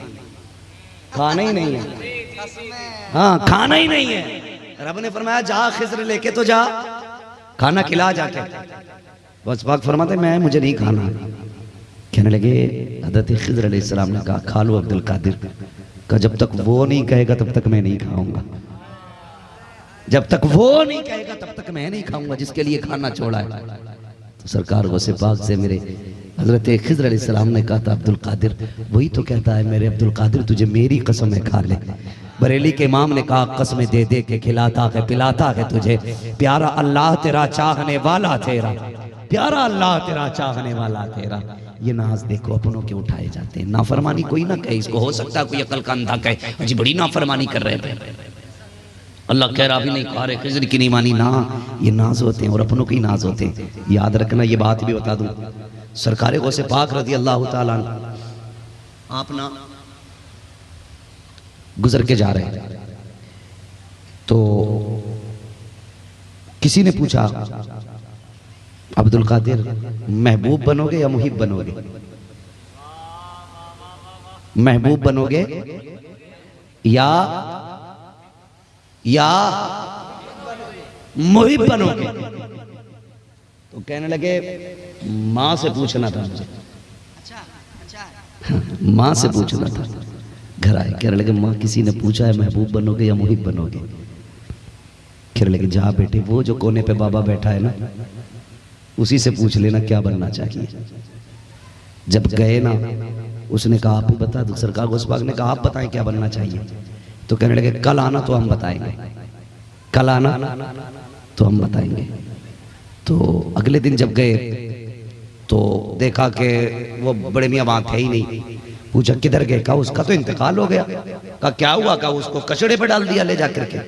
Speaker 1: खाना ही नहीं है, हाँ खाना ही नहीं है। रब ने फरमाया जा खिज़र लेके तो जा, खाना खिला जाके। बस पाक फरमाते मैं मुझे नहीं खाना। कहने लगे हज़रत खिज़र अलैहिस्सलाम ने कहा खा लो अब्दुल कादिर का, जब तक वो नहीं कहेगा तब तक मैं नहीं खाऊंगा, जब तक वो नहीं कहेगा तब तक मैं नहीं खाऊंगा जिसके लिए खाना छोड़ा है। तो सरकार गौसे पाक से मेरे हजरत खिज़र अलैहिस्सलाम ने कहा था अब्दुल कादिर, वही तो कहता है मेरे अब्दुल कादिर तुझे मेरी कसम है खा ले। बरेली के इमाम ने कहा कसमें दे दे के खिलाता है पिलाता है तुझे, प्यारा अल्लाह तेरा चाहने वाला तेरा, प्यारा अल्लाह तेरा चाहने वाला तेरा। ये नाज देखो अपनों के उठाए जाते हैं। नाफरमानी कोई ना कहे इसको, हो सकता है कोई अकल का अंधा कहे जी बड़ी नाफरमानी कर रहे थे, अल्लाह कह रहा भी नहीं खा रहे, खिज़र की नहीं मानी ना। ये नाज होते हैं और अपनों के ही नाज होते हैं। याद रखना, ये बात भी बता दूं, सरकार गौसे पाक रज़ी अल्लाह ताला आप ना गुजर के जा रहे तो किसी ने पूछा अब्दुल कादिर महबूब बनोगे या मुहिब बनोगे? महबूब बनोगे या मुहिब बनोगे? तो कहने लगे माँ से पूछना था मुझे, माँ से पूछना था। घर आए, कहने लगे माँ किसी ने पूछा है महबूब बनोगे या मुहिब बनोगे? कहने लगे जा बेटे वो जो कोने पे बाबा बैठा है ना उसी से पूछ लेना क्या बनना चाहिए। जब गए ना उसने कहा आप ही बता दो। सरकार गौसे पाक ने कहा आप बताएं क्या बनना चाहिए? तो कहने लगे कल आना तो हम बताएंगे, कल आना तो हम बताएंगे। तो अगले दिन जब गए तो देखा कि वो बड़े मियाँ वहाँ थे ही नहीं। पूछा किधर गए? कहा उसका तो इंतकाल हो गया। कहा क्या हुआ? कहा उसको कचड़े पे डाल दिया ले जा करके।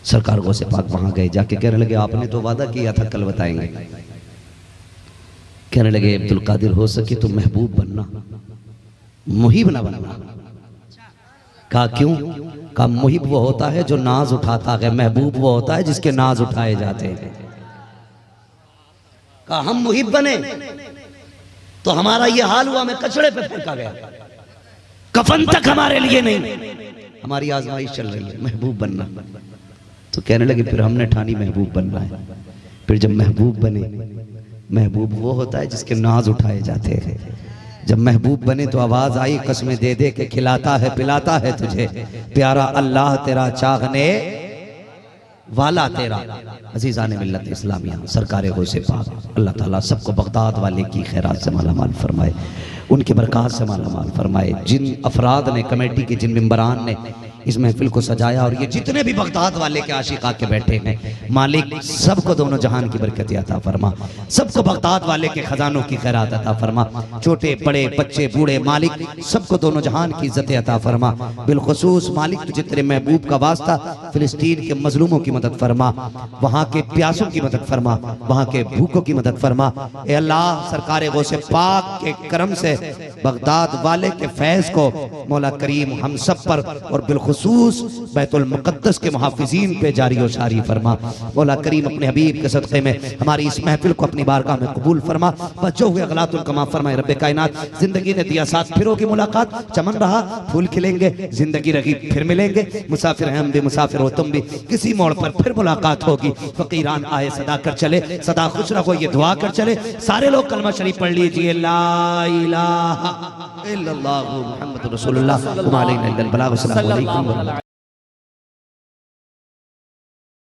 Speaker 1: सरकार गौसे पाक वहां गए, जाके कहने लगे आपने तो वादा किया था कल बताएंगे। कहने लगे अब्दुल कादिर हो सके तो महबूब बनना, मुहिब ना बनना। कहा क्यों? कहा मुहिब वो होता है जो नाज उठाता है, महबूब वो होता है जिसके नाज उठाए जाते हैं। कहा हम मुहिब बने तो हमारा ये हाल हुआ, मैं कचड़े पे फेंका गया। कफन तक हमारे लिए नहीं। हमारी आजमाइश चल रही है महबूब बनना। तो कहने लगे फिर हमने ठानी महबूब बनना है। फिर जब महबूब बने, महबूब वो होता है जिसके नाज उठाए जाते हैं। जब महबूब बने तो आवाज आई कसमें दे दे के खिलाता है पिलाता है तुझे, प्यारा अल्लाह तेरा चाहने वाला तेरा। अजीज़ान मिल्लत इस्लामिया सरकार गौसे पाक अल्लाह ताला सबको बगदाद वाले की खैरात से मालामाल फरमाए, उनके बरक़ात से मालामाल फरमाए। जिन अफराद ने, कमेटी के जिन मेंबरान ने इस महफिल को सजाया और ये जितने भी बगदाद वाले के आशिक आके बैठे हैं, मालिक सबको दोनों जहान की बरकत अता फरमा, सबको बगदाद वाले के खजानों की खैरात अता फरमा, छोटे बड़े बच्चे बूढ़े मालिक सबको दोनों जहान की इज्जत अता फरमा। बिलखुसूस मालिक तुझे तेरे महबूब का वास्ता फिलिस्तीन के मजलूमों की मदद फरमा, वहाँ के प्यासों की मदद फरमा, वहाँ के भूखों की मदद फरमा। ए अल्लाह सरकार गौसे पाक के करम से बगदाद वाले के फैज़ को मौला करीम हम सब पर और बिलखुसूस बैतुल मुक़द्दस के मुहाफ़िज़ीन पे जारी और सारी फरमा। मौला करीम अपने हबीब के सदक़े में हमारी इस महफिल को अपनी बारगाह में कबूल फरमा। बस जो हुए अगलातुल कमा फरमाए रब्बे कायनात। जिंदगी ने दिया साथ फिर होगी मुलाकात, चमन रहा फूल खिलेंगे, जिंदगी रही फिर मिलेंगे। मुसाफिर हैं हम भी, मुसाफिर हो तुम भी, किसी मोड़ पर फिर मुलाकात होगी। फ़कीरान आए सदा कर चले, सदा खुश रहो ये दुआ कर चले। सारे लोग कलमा शरीफ पढ़ लीजिए, ला इलाहा इल्लल्लाहु मुहम्मदुर रसूलुल्लाह व मा अलैना इल्लल बलाग। अस्सलामु अलैकुम।